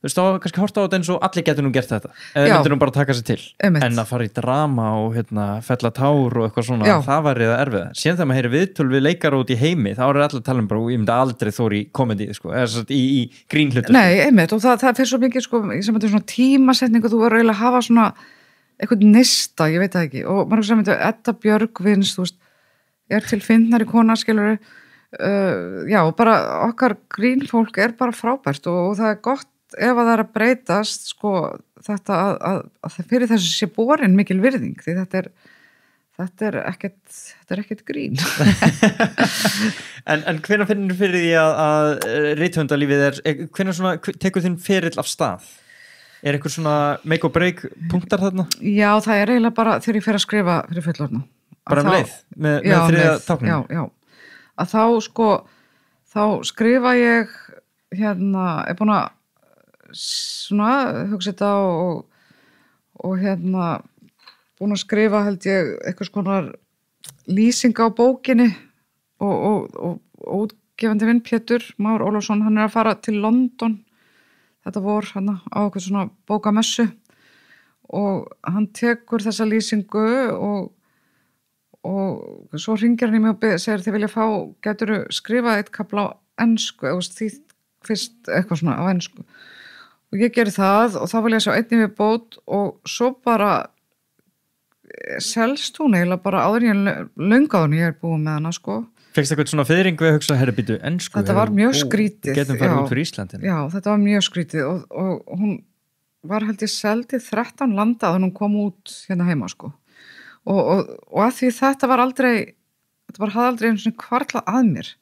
þú veist, þá var kannski horft á þetta eins og allir getur nú gert þetta eða myndir nú bara taka sér til einmitt. En að fara í drama og fella tár og eitthvað svona, það var það erfið síðan þegar maður heyri viðtöl við leikara út í heimi þá er allir að tala bara, ég myndi aldrei þóra í komedi sko, eða í grínhlutur Nei, einmitt, og það fyrir svo mikið sko, sem þetta er svona tímasetning og þú verður eiginlega að hafa svona eitthvað nista, ég veit það ekki og maður sem þetta Edda Björgvins þú veist, er til fyndnari kona skilur já, bara okkar grínfólk er bara frábært og það er gott ef að það er að breytast sko þetta að fyrir þessu sé borin mikil virðing því þetta er ekkert grín En hvenær finnur fyrir því að rithöfundalífið hvenær svona tekur þinn ferill af stað? Er eitthvað svona make or break punktar þarna? Já, það er eiginlega bara þegar ég fer að skrifa fyrir fullorðna Bara leið, með þriðja táknum? Já, að þá sko þá skrifa ég er búin að svona hugsa þetta og búin að skrifa held ég eitthvað skonar lýsing á bókinni og útgefandi vinn Pétur Már Ólafsson, hann er að fara til London þetta vor hann á eitthvað svona bókamessu og hann tekur þessa lýsingu og svo hringir hann í mig og segir þið vilja geturðu skrifað eitt kafla á ensku eða því fyrst eitthvað svona á ensku og ég geri það og þá vil ég sjá einnig við bót og svo bara selst hún eiginlega bara áður löngu áður ég búið með hana sko. Fékkst eitthvað svona fiðring við að hugsa, herri býtu ensku? Þetta var mjög skrítið. Getum farið út fyrir Íslandinu. Já, þetta var mjög skrítið og hún var held ég seldið 13 landa að hún kom út hérna heima sko. Og að því þetta var hafði aldrei einu svona kvarlað að mér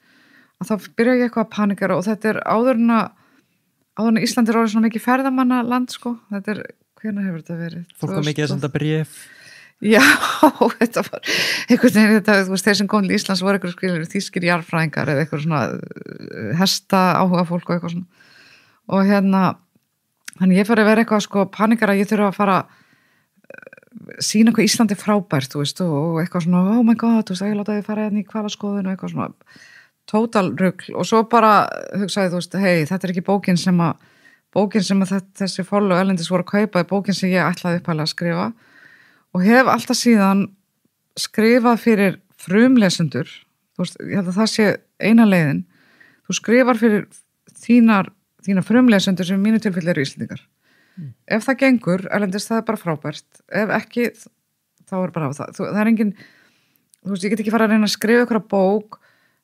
að þá byrja ég eitthvað að panikera og þetta er áður en Ísland er orðið svona mikið ferðamanna land sko, þetta er, hvenær hefur þetta verið? Fólk var mikið að senda bréf. Já, þetta var einhvern veginn, þú veist, þeir sem kom til Íslands voru eitthvað skilur þýskir jarðfræðingar eða eitthvað svona hesta áhuga fólk og eitthvað svona og þannig ég fyrir að vera eitthvað sko panikara, ég þurfa að fara sína hvað Íslandi er frábært, þú veist, og eitthvað svona, oh my god, þú veist, ég láta þið fara hérna í hvalaskoðun og eitthvað svona total rugl og svo bara hugsaði, þú veist, hei, þetta er ekki bókin sem að þessi forlag erlendis voru að kaupa, bókin sem ég ætlaði upphæðlega að skrifa og hef alltaf síðan skrifað fyrir frumlesendur, þú veist, ég held að það sé eina leiðin, þú skrifar fyrir þína frumlesendur sem í mínu tilfelli eru Íslendingar. Ef það gengur, erlendis það er bara frábært, ef ekki, þá er bara það er engin, þú veist, ég get ekki fara að reyna að skrifa ykkur bók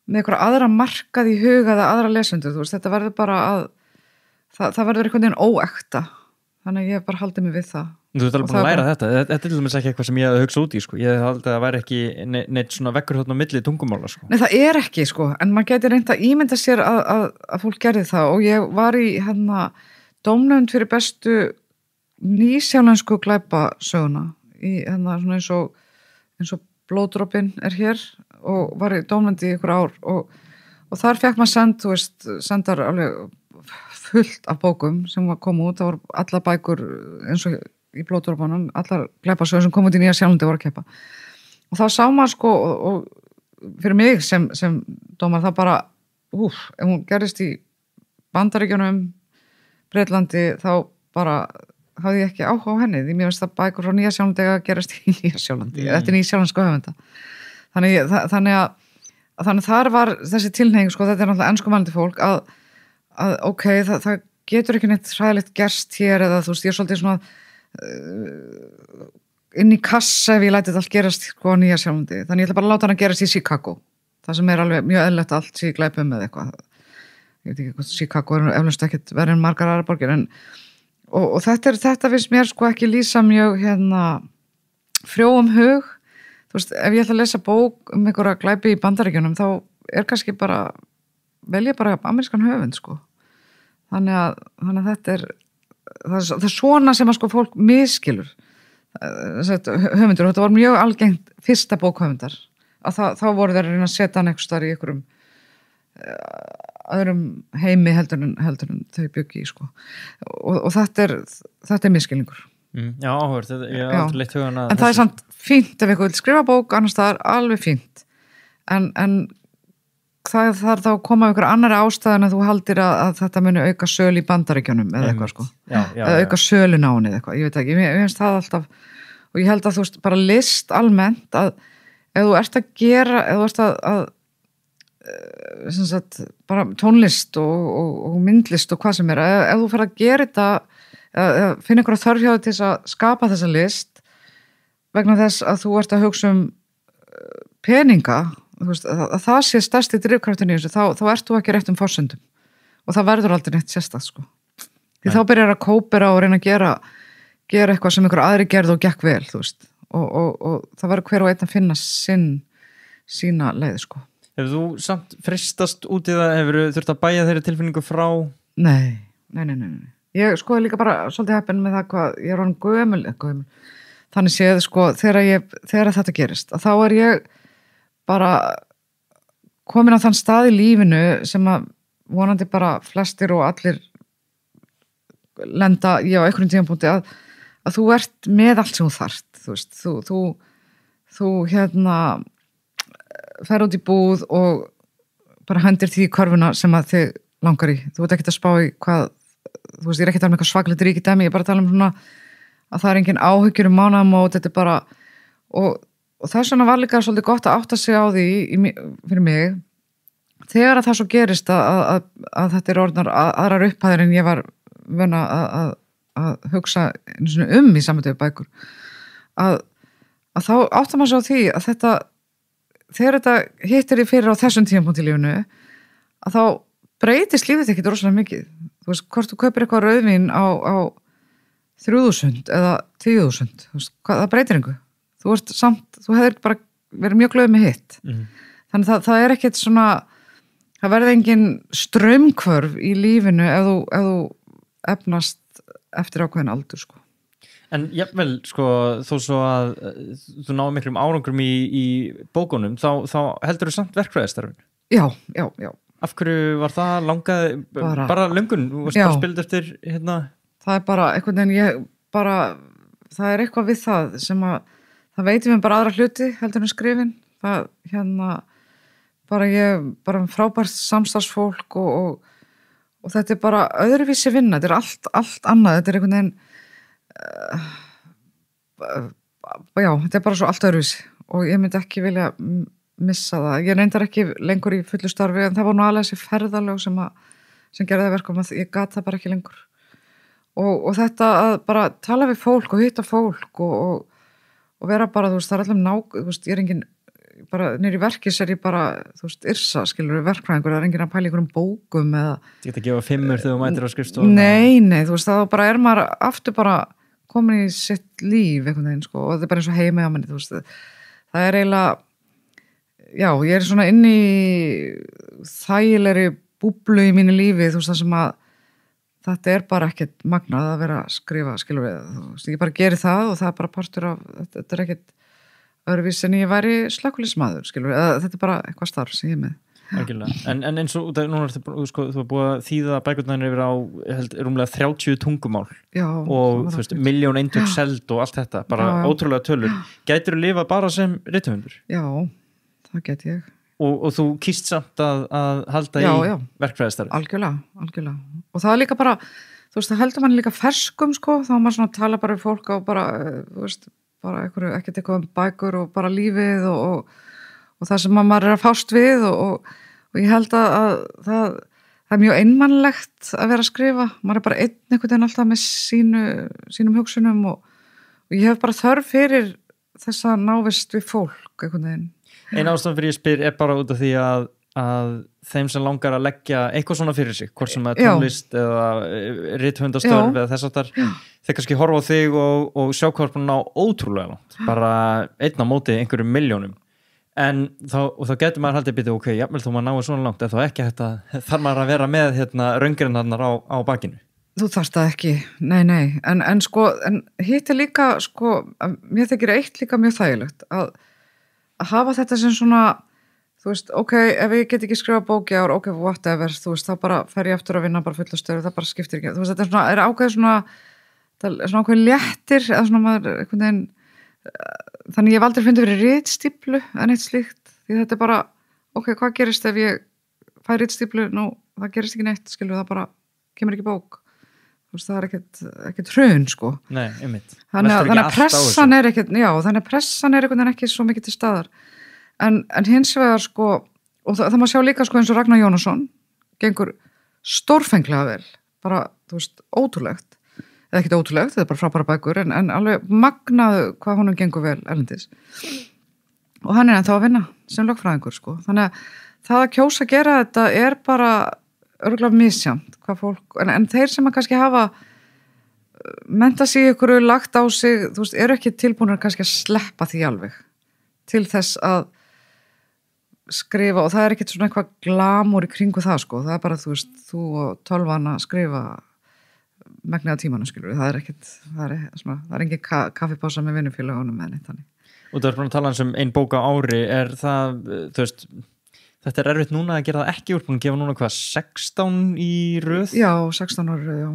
með ykkur aðra markað í huga eða aðra lesendur, þú veist, þetta verður bara að, það verður einhvern veginn óekta, þannig að ég bara haldið mig við það. Þú ert alveg búin að læra þetta er til dæmis ekki eitthvað sem ég hafði hugsað út í sko. Ég held að það væri ekki neitt svona veggur þarna á milli tungumála sko. Nei, það er ekki sko, en maður geti reynt að ímynda sér að fólk gerði það og ég var í dómnefnd fyrir bestu nýsjálensku glæpasöguna í svona eins og blóðdropinn er hér og var í dómnefnd í ykkur ár og þar fekk maður sendar alveg fullt af bókum sem var komið út, það voru allar bækur eins og í blóðdropunum, allar glæpasögur sem kom út í Nýja Sjálandi voru að keppa og þá sá maður sko og fyrir mig sem dómar það bara ef hún gerist í Bandaríkjunum Breitlandi þá bara hafði ég ekki áhuga á henni því mér finnst það bækur frá Nýja Sjálandi að gerast í Nýja Sjálandi þetta er nýsjálenska höfunda þannig þar var þessi tilhneiging sko, þetta er náttúrulega enskumælandi fólk að ok, það getur ekki neitt hræðilegt gerst hér eða þú veist, ég er svolítið svona inn í kassa ef ég læti þetta allt gerast sko á Nýja Sjálandi, þannig ég ætla bara að láta hana gerast í Chicago, það sem er alveg mjög eðlilegt allt sem ég glæpum með eitthvað ég veit ekki hvað Chicago er eflaust ekkert verið en margar aðra borgir en og þetta finnst mér sko ekki lýsa mjög frjóum hug þú veist, ef ég ætla að lesa bók einhverja glæpi í Bandaríkjunum þá er kannski bara velja bara amerískan höfund sko þannig að þetta það er svona sem að sko fólk miskilur höfundur og þetta var mjög algengt fyrsta bókhöfundar að þá voru þeir að reyna að setja hann eitthvað starf í einhverjum öðrum heimi heldur en þau byggi í sko og þetta er miskilningur Já, áhverð, ég hef aldrei leitt hugan að en það er samt fínt ef eitthvað vil skrifa bók annars það er alveg fínt en það þarf þá að koma ykkur annari ástæðan að þú haldir að þetta muni auka söl í Bandaríkjunum eða eitthvað sko, eða auka sölun á henni eða eitthvað, ég veit ekki, ég finnst það alltaf og ég held að þú veist, bara list almennt að ef þú ert að gera, ef þú ert að sem sagt, bara tónlist og myndlist og hvað sem ef þú fer að gera þetta eða finna einhverja þörf hjá þér til þess að skapa þessa list vegna þess að þú ert að hugsa peninga, þú veist, að það sé stærsti drifkraftin í þessu, þá ert þú ekki rétt forsendum og það verður aldrei neitt sérstakt sko. Því þá byrjar að kópera og reyna að gera eitthvað sem einhver aðri gerði og gekk vel, þú veist, og það verður hver og einn að finna sína leið sko. Hefur þú samt fristast út í það, hefur þú þurft að bæja þeirri tilfinningu frá? Nei. Ég sko líka bara svolítið heppin með það hvað, ég er orðin gömul. Þannig séð sko, þegar þetta gerist, að þá er ég bara komin á þann stað í lífinu sem að vonandi bara flestir og allir lenda á einhverjum tímapunkti að þú ert með allt sem þú þarft, þú veist, þú fer út í búð og bara hendir því í körfuna sem að þig langar í, þú veit ekki að spá í hvað, þú veist, ég er ekki að tala um eitthvað svakalegt ríki dæmi, ég er bara að tala um svona að það er engin áhyggjur mánaðamót, þetta er bara og þess vegna var líka svolítið gott að átta sig á því fyrir mig þegar að það svo gerist að þetta er orðnar aðrar upphæðir en ég var vön að hugsa í samvættu bækur að þá átta maður svo á því að þetta þegar þetta hittir í fyrir á þessum tímapunkt í lífinu að þá breytist lífið ekkert rosalega mikið, þú veist, hvort þú kaupir eitthvað rauðvín á 3.000 eða 10.000, það breytir einhver, þú hefur bara verið mjög glöð með hitt þannig það er ekkert svona það verði engin straumkvörf í lífinu ef þú efnast eftir ákveðin aldur sko. En jafnvel sko þó svo að þú náðu miklum árangrum í bókunum þá heldur þú samt verkfræðistarfin? Já. Af hverju var það langaði bara löngun, þú varst bara spild eftir það er bara einhvern veginn það er eitthvað við það sem að það veitum við bara aðra hluti heldur en skrifin það bara frábært samstarfsfólk og þetta er bara öðruvísi vinna, þetta er allt annað, þetta er einhvern veginn þetta er bara svo allt öðruvísi og ég myndi ekki vilja missa það, ég reyndar ekki lengur í fullu starfi en það var nú alveg þessi ferðalög sem gerði það verkum að ég gat það bara ekki lengur og þetta að bara tala við fólk og hitta fólk og vera bara, þú veist, það er allum þú veist, ég er engin, bara nýri verkis er ég bara, þú veist, yrsa, skilur verkfræðingur, það er engin að pæla ykkur bókum eða Þú geta að gefa 5 þegar þú mætir á skrifstofu Nei, þú veist, þá bara er maður aftur bara komin í sitt líf einhvern veginn, sko, og þetta er bara eins og heima á manni, þú veist, það er eiginlega ég er svona inn í þægilegri búblu í mínu lífi, þú veist, það sem að þetta er bara ekkert magnað að vera að skrifa, skilur við, þú veist, ég bara geri það og það er bara partur af, þetta er ekkert öðruvís en ég væri slökkviliðsmaður, skilur við, þetta er bara eitthvað starf sem ég er með. Algjörlega, en eins og núna þú er búið að þýða bækurnar yfir á rúmlega 30 tungumál og þú veist, 1 milljón eintök seld og allt þetta, bara ótrúlega tölur. Gætirðu lifað bara sem rithöfundur? Já, það get ég. Og þú kýst samt að halda í verkfræðistarfi? Algjörlega. Og það er líka bara, þú veist, það heldur mann líka ferskum, sko, þá maður svona tala bara við fólk og bara, þú veist, bara ekkert eitthvað bækur og bara lífið og það sem maður er að fást við og ég held að það er mjög einmannlegt að vera að skrifa, maður er bara einhvern veginn alltaf með sínum hugsunum og ég hef bara þörf fyrir þess að návist við fólk einhvern veginn. Einn ástæðan fyrir ég spyr er bara út af því að þeim sem langar að leggja eitthvað svona fyrir sig, hvort sem er tónlist eða rithöfundastörf eða þess að þeir kannski horfa á þig og sjá hvað er búin á ótrúlega langt, bara einn á móti einhverjum milljónum en þá getur maður haldið býtið ok, jafnvel þó maður náir svona langt, en þá ekki þetta þarf maður að vera með raungrinarnar á bakinu. Þú þarft það ekki, nei, en sko, en hitt er líka, sko, mér þykir eitt líka mjög þægilegt að hafa þetta sem svona, þú veist, ok, ef ég get ekki skrifa bók í ár, ok, whatever, þú veist, þá bara fer ég aftur að vinna bara fulla stöðu, það bara skiptir ekki, þú veist, þetta er ákveð svona ákveð léttir, eða svona maður, einhvern veginn, þannig ég hef aldrei fundið fyrir ritstíplu en eitt slíkt, því þetta er bara, ok, hvað gerist ef ég fæ ritstýplu, það gerist ekki neitt, skilur, það bara kemur ekki bók. Þú veist, það er ekkert hrun, sko. Nei, einmitt. Þannig að pressan er ekkert, já, þannig að pressan er einhvern veginn ekki svo mikið til staðar. En hins vegar, sko, og það má sjá líka, sko, eins og Ragnar Jónasson, gengur stórfenglega vel, bara, þú veist, ótrúlegt, eða ekkert ótrúlegt, þetta er bara frábæra bækur, en alveg magnaðu hvað honum gengur vel erlendis. Og hann er ennþá að vinna sem lögfræðingur, sko. Þannig að það að kjósa að gera þetta er bara örugglega misjafnt hvað fólk, en þeir sem að kannski hafa mennta sig ykkur lagt á sig, þú veist, eru ekki tilbúinir kannski að sleppa því alveg til þess að skrifa, og það er ekkert svona eitthvað glamúr í kringu það, sko, það er bara, þú veist, þú og tölvan að skrifa megniða tímanu, skilur við, það er engin kaffipása með vinnufélagunum eða neitt þannig. Og þú ert búin að tala um ein bók á ári, er það, þú veist, þetta er erfitt núna að gera það ekki, úr búin að gefa núna hvað, 16 í röð? Já, 16 ára röð, já.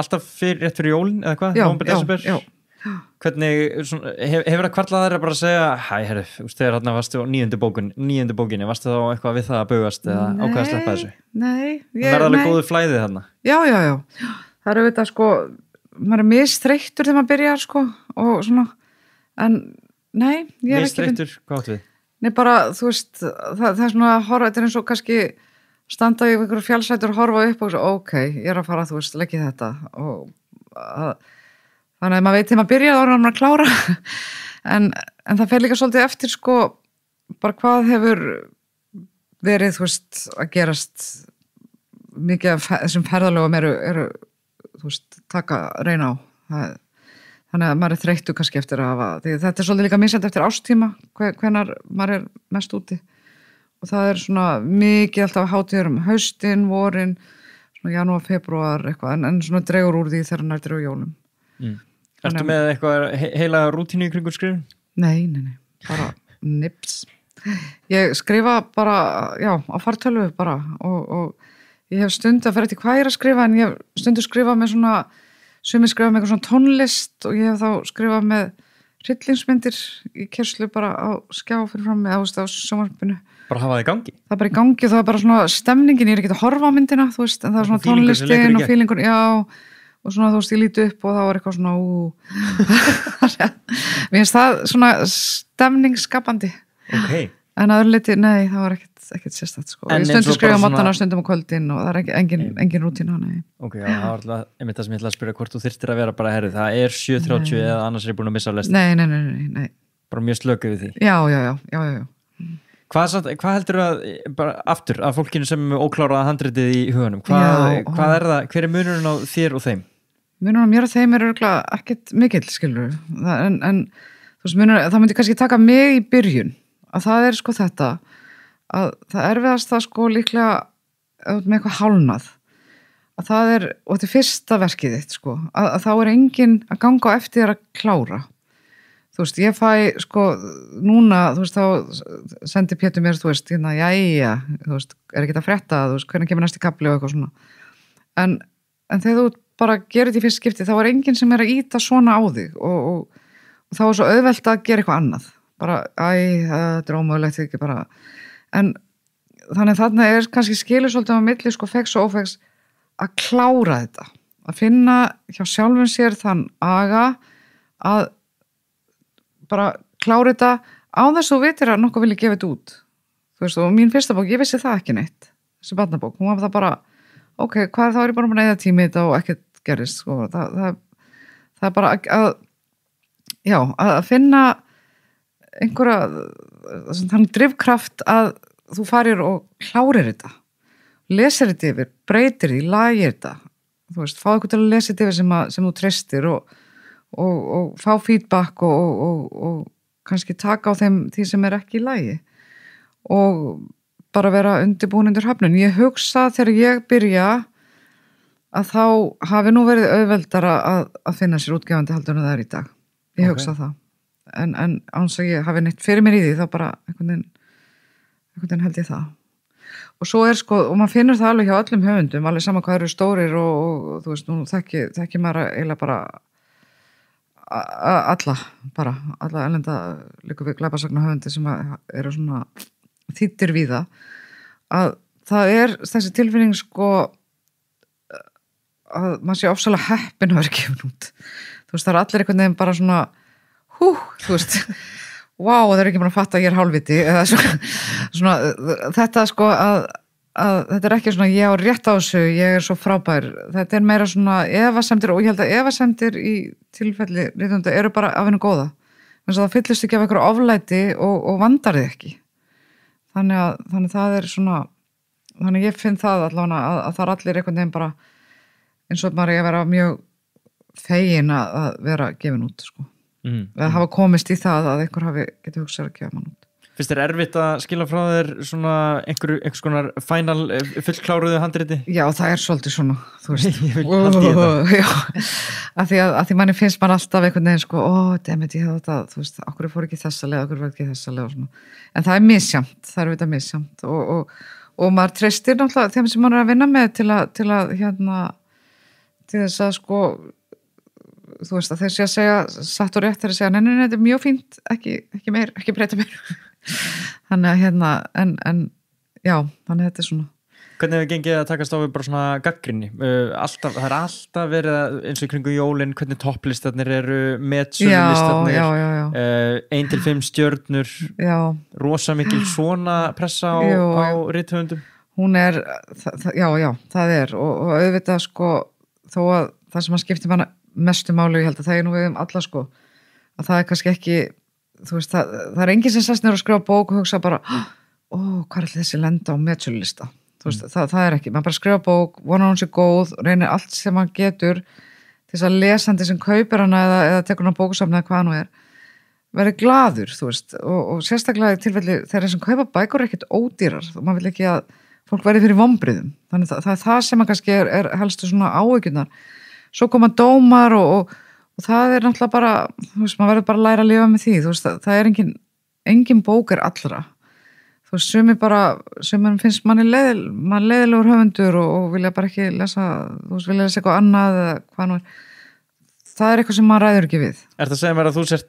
Alltaf rétt fyrir jólin, eða hvað? Já. Hvernig, hefur það kvarlað þær að bara segja, hæ, herru, þegar hérna varstu á níundu bókinni, varstu þá eitthvað við það að bugast eða ákveða að sleppa þessu? Nei. Það er alveg góðu flæðið þarna? Já. Það er auðvitað, sko, maður er misþreyttur þegar maður byrjar, sko, og svona, en nei, ég er ekki... Misþreyttur, hvað átt við? Nei, bara, þú veist, það er svona að horfa, þetta er eins og kannski standa í einhverju fjallsætur og horfa upp og svo, ok, ég er að fara, þú veist, leggja þetta og þannig að maður veit þegar maður byrja þá er maður að klára en það fer líka svolítið eftir, sko, bara hvað hefur verið, þú veist, að gerast mikið af þessum ferðalögum eru, þú veist, reyna á þannig að maður er þreyttur kannski eftir að hafa, því þetta er svolítið líka misjafnt eftir ástíma, hvenar maður er mest úti og það er svona mikið alltaf hátíður haustin, vorin, svona janúar, febrúar eitthvað, en svona dregur úr því þegar nær dregur jólum. Ertu með eitthvað heila rútínu í kringur skrifun? Nei, bara nips. Ég skrifa bara, já, á fartölu bara og ég hef stund að fyrir eftir hvað ég er að skrifa, en ég hef stundu skrifa með svona sumir skrifa með eitthvað svona tónlist og ég hef þá skrifað með hryllingsmyndir í kerslu bara á skjá fyrir fram með á sjónvarpinu. Bara hafa það í gangi? Það er bara í gangi og það er bara svona stemningin, ég er ekki að horfa á myndina, þú veist, en það er svona tónlistin og fílingur, já, og svona þú veist, ég líti upp og þá er eitthvað svona mér finnst það svona stemningsskapandi. Ok. En að öðru leyti, nei, það var ekkert sérstætt, sko. Ég stundum skrifa á mótana, stundum á kvöldin og það er engin rútína, nei. Ok, já, það var alltaf, einmitt það sem ég ætla að spyrja hvort þú þyrftir að vera bara, herri, það er 7:30 eða annars er ég búin að missa á lest. Nei. Bara mjög slökuð við því. Já. Hvað heldur að, bara aftur, að fólkinu sem ókláraða handritið í huganum, hvað er það, hver er munurinn á þér og þeim? Munurinn á mér og þeim er örugglega ekkert mikill, skilur en þú veist, það myndi kannski taka mig í byrjun, að það er sko þetta, að það erfiðast það sko líklega með eitthvað hálnað, að það er, og þetta er fyrsta verkið þitt sko, að þá er enginn að ganga á eftir þér að klára. Þú veist, ég fæ, sko, núna, þú veist, þá sendi Pétur mér, þú veist, hérna, jæja, þú veist, er ekki að frétta, þú veist, hvernig kemur næsti kafli og eitthvað svona. En þegar þú bara gerir þetta í fyrst skipti, þá er enginn sem er að ýta svona á þig og þá er svo auðvelt að gera eitthvað annað. Bara, það er ómögulegt ekki bara. En þannig þarna er kannski skilur svolítið á milli, sko, fegs og ófegs að klára þetta. Að finna hjá sjálfum sér þann aga að bara klára þetta á þess að þú vitir að nokkuð vilja gefa þetta út. Þú veist, og mín fyrsta bók, ég vissi það ekki neitt, þessi barnabók, hún var það bara, ok, hvað þá er ég bara búin að eyða tími þetta og ekkert gerist, sko, það er bara að finna einhverja þannig drifkraft að þú farir og klárir þetta, lesir þetta yfir, breytir því, lagir þetta, þú veist, fá eitthvað til að lesa þetta yfir sem þú treystir og fá feedback og kannski taka á því sem er ekki í lagi og bara vera undirbúin undir höfnun. Ég hugsa þegar ég byrja að þá hafi nú verið auðveldara að finna sér útgefandi heldur en það er í dag. Ég hugsa það. En áns að ég hafi neitt fyrir mér í því, þá bara einhvern veginn held ég það. Og svo er sko, og maður finnur það alveg hjá öllum höfundum, alveg sama hvað eru stórir og þú veist, nú þekki maður eiginlega bara alla ellenda líka við glæpasagna höfundi sem eru svona þýddir við það, að það þessi tilfinning sko að maður sé ofsalega heppin að vera gefin út. Þú veist, það allir einhvern veginn bara svona þú veist, vá, það ekki bara að fatta að ég hálfviti eða svona þetta sko að þetta ekki svona ég á rétt á þessu, ég svo frábær, þetta meira svona efasemdir og ég held að efasemdir í tilfelli rithöfunda eru bara af hennu góða, þannig að það fyllist ekki af einhverju oflæti og vandar þið ekki, þannig það svona, þannig ég finn það allavega að það allir einhvern veginn bara eins og maður að vera mjög fegin að vera gefin út sko. Eða hafa komist í það að einhver geti hugsað að gefa mann út. Finnst þér erfitt að skila frá þér svona einhvers konar final fullkláruðu handriti? Já, það svolítið svona, þú veist. Ég vil halda í þetta. Já, að því manni finnst maður alltaf einhvern veginn sko, dammit, ég hef þetta, þú veist, okkur fór ekki þessa leið, okkur fór ekki þessa leið og svona. En það misjamt, það auðvitað misjamt og maður treystir náttúrulega þeim sem maður að vinna með til þess að sko þú veist að þeir sé að segja satt og rétt þeir að segja, nei, þetta er mjög fínt ekki meir, ekki breyta meir þannig að en já, þannig að þetta svona. Hvernig hefur gengið að takast á við bara svona gagnrýni? Það er alltaf verið eins og í kringu jólin, hvernig topplistarnir eru, metsölulistarnir 1-5 stjörnur, rosa mikil svona pressa á rithöfundum. Hún já, það og auðvitað sko, þó að það sem að skipti manna mestu máli, ég held að það nú við alla sko, að það kannski ekki, þú veist, það enginn sem sest niður að skrifa bók og hugsa bara, hvað er þessi lenda á metsölulista? Þú veist, það ekki, maður bara skrifa bók, vonar hún sé góð, reynir allt sem maður getur til þess að lesandi sem kaupir hana eða tekur hana bókusafni eða hvað nú verið glaður, þú veist, og sérstaklega í tilfelli þeirra sem kaupa bækur ekkert ódýrar, og maður vil ekki að fólk verði fyrir vonbrigðum, þannig það er það sem kannski er helstu svona áhyggjurnar. Svo koma dómar og það náttúrulega bara, þú veist, maður verður bara að læra að lifa með því, þú veist, það engin bók allra, þú veist, sumir finnst manni leiðilegur höfundur og vilja bara ekki lesa, þú veist, vilja lesa eitthvað annað eða hvað nú það eitthvað sem maður ræður ekki við. Er það að segja mér að þú sér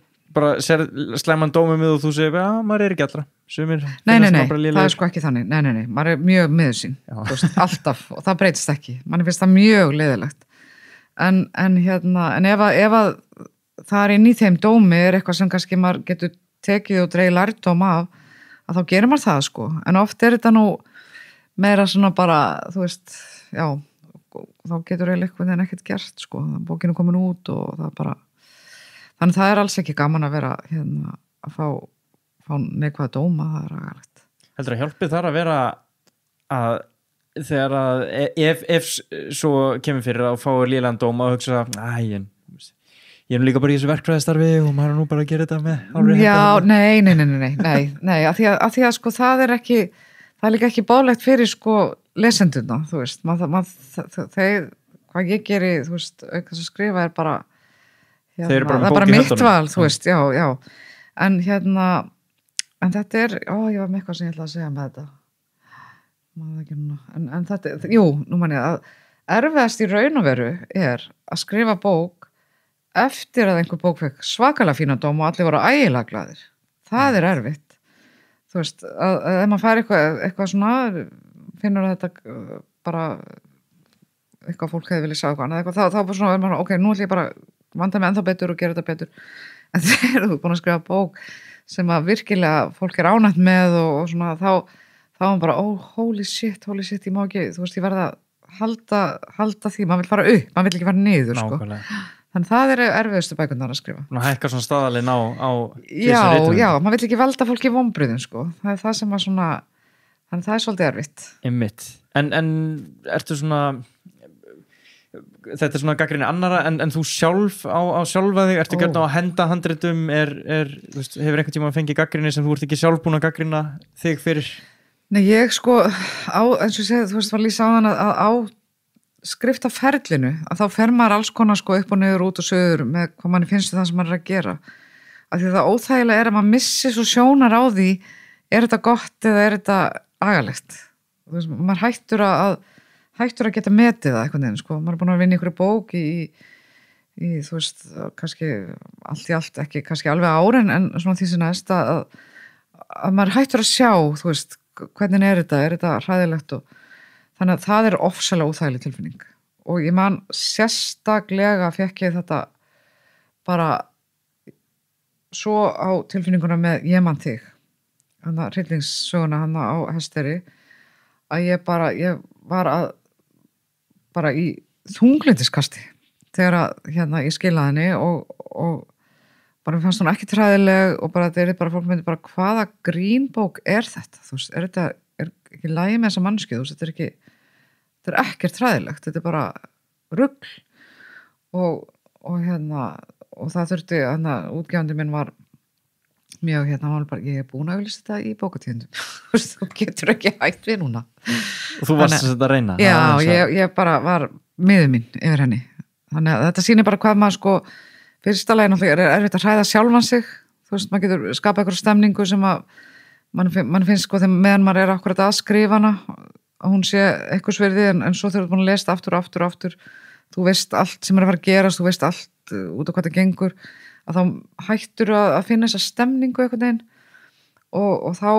slæman dómum og þú segir, maður ekki allra, sumir Nei, það sko ekki þannig, nei, maður mjög miður sín, þú veist, alltaf og það breytist ekki, manni finnst það mjög leiðilegt. En ef að það inn í þeim dómi eitthvað sem kannski maður getur tekið og dreigið lærdóm af, að þá gerir maður það sko, en oft þetta nú meira svona bara, þú veist, já, þá getur eitthvað en ekkert gert sko, bókinu komin út og það bara, þannig það alls ekki gaman að vera að fá neikvæða dóma, það agalegt. Heldur að hjálpi þar að vera að þegar að ef svo kemur fyrir að fá lélegan dóm og hugsa ég nú líka bara í þessu verkfræðistarfi og maður nú bara að gera þetta með hálfri nei af því að sko það er líka ekki bálegt fyrir sko lesendurna, þú veist þeir, hvað ég geri, þú veist, auk þess að skrifa er bara það er bara mitt val, þú veist, já en þetta ég var með eitthvað sem ég ætla að segja með þetta en þetta, nú man ég að erfiðast í raun og veru er að skrifa bók eftir að einhver bók fekk svakalega fína dóm og allir voru ægilega glaðir, það er erfitt, þú veist, að ef maður fær eitthvað svona, finnur að þetta bara eitthvað fólk hefði viljað sjá eitthvað, þá bara svona, maður, ok, nú ætlum ég bara vanda mig ennþá betur og gera þetta betur, en þegar þú búin að skrifa bók sem að virkilega fólk er ánægt með og svona, þá var bara, holy shit, ég má ekki, þú veist, ég verða að halda því, maður vil fara upp, maður vil ekki fara niður, sko. Þannig það eru erfiðustu bækurnar að skrifa. Ná hækkar svona staðalinn á já, maður vil ekki velda fólki vonbrigðum, sko. Það er það sem að svona, þannig það er svolítið erfitt. Einmitt. En ertu svona, þetta er svona gagnrýni annara, en þú sjálf á sjálfa þig, ertu gjörn á að henda handritum, þú veist, hefur einhvern tíma fengið gagnrýni sem þú ert ekki sjálf búin að gagnrýna þig fyrir? Nei, ég sko, eins og ég segi, þú veist, var lýsa á þann að á skriftaferlinu, að þá fer maður alls konar sko upp og niður, út og söður með hvað manni finnst það sem maður er að gera. Af því það óþægilega er að maður missi svo sjónar á því, er þetta gott eða er þetta agalegt? Þú veist, maður hættur að geta metið það einhvern veginn, sko. Maður er búin að vinna ykkur bók í þú veist, kannski allt í allt, ekki kannski alveg árin, en svona því sem næst að maður hættur að sjá, þú veist, hvernig er þetta hræðilegt og þannig að það ofsalega óþægileg tilfinning og ég man sérstaklega fekk ég þetta bara svo á tilfinninguna með Ég man þig hann að hryllingssöguna hann á Hesteri að ég var að bara í þunglindiskasti þegar að ég skilaði henni og bara mér fannst hún ekki træðileg og bara þetta bara fólk myndi bara hvaða grínbók þetta þú veist, þetta ekki lagi með þessa mannskju þú veist, þetta ekkert træðilegt þetta bara rugl og það þurfti útgefandi minn var mjög hann var bara, ég búin að auglýsa þetta í bókatíðundum þú getur ekki hætt við núna og þú varst að þetta reyna já, ég bara var miður mín yfir henni þannig að þetta sýnir bara hvað maður fyrsta lagi náttúrulega erfitt að hræða sjálfan sig þú veist, maður getur skapað eitthvað stemningu sem að mann finnst þegar meðan maður akkurat að skrifa hana að hún sé eitthvað sverði en svo þegar þú búin að lesa aftur og aftur og aftur þú veist allt sem að fara að gerast þú veist allt út á hvað það gengur að þá hættur að finna þessa stemningu einhvern veginn og þá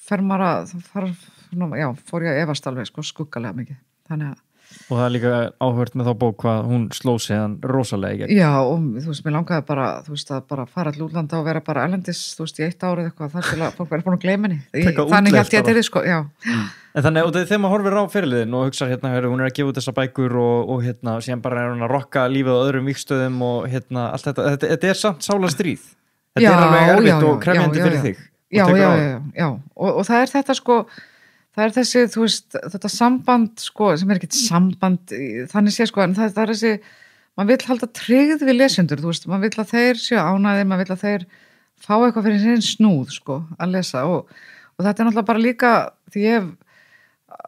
fer maður fór ég að efast alveg skuggalega mikið þannig að og það líka áhört með þá bók hvað hún sló sig hann rosalega já og þú veist, mér langaði bara þú veist að bara fara til útlanda og vera bara erlendis þú veist, í 1 árið eitthvað þar til að fólk verið búin að gleyma henni þannig held ég þetta já en þannig, og þegar maður horfir á fyrirliðin og hugsar hún að gefa út þessa bækur og síðan bara hún að rokka lífið á öðrum vígstöðum og allt þetta samt sála stríð þetta alveg erfitt og krefjandi fyrir þig já og það þetta það þessi, þú veist, þetta samband sem ekkert samband þannig sé en það þessi maður vill halda tryggð við lesendur, þú veist maður vill að þeir séu ánægðir, maður vill að þeir fá eitthvað fyrir sinn snúð, að lesa og þetta náttúrulega bara líka því ég hef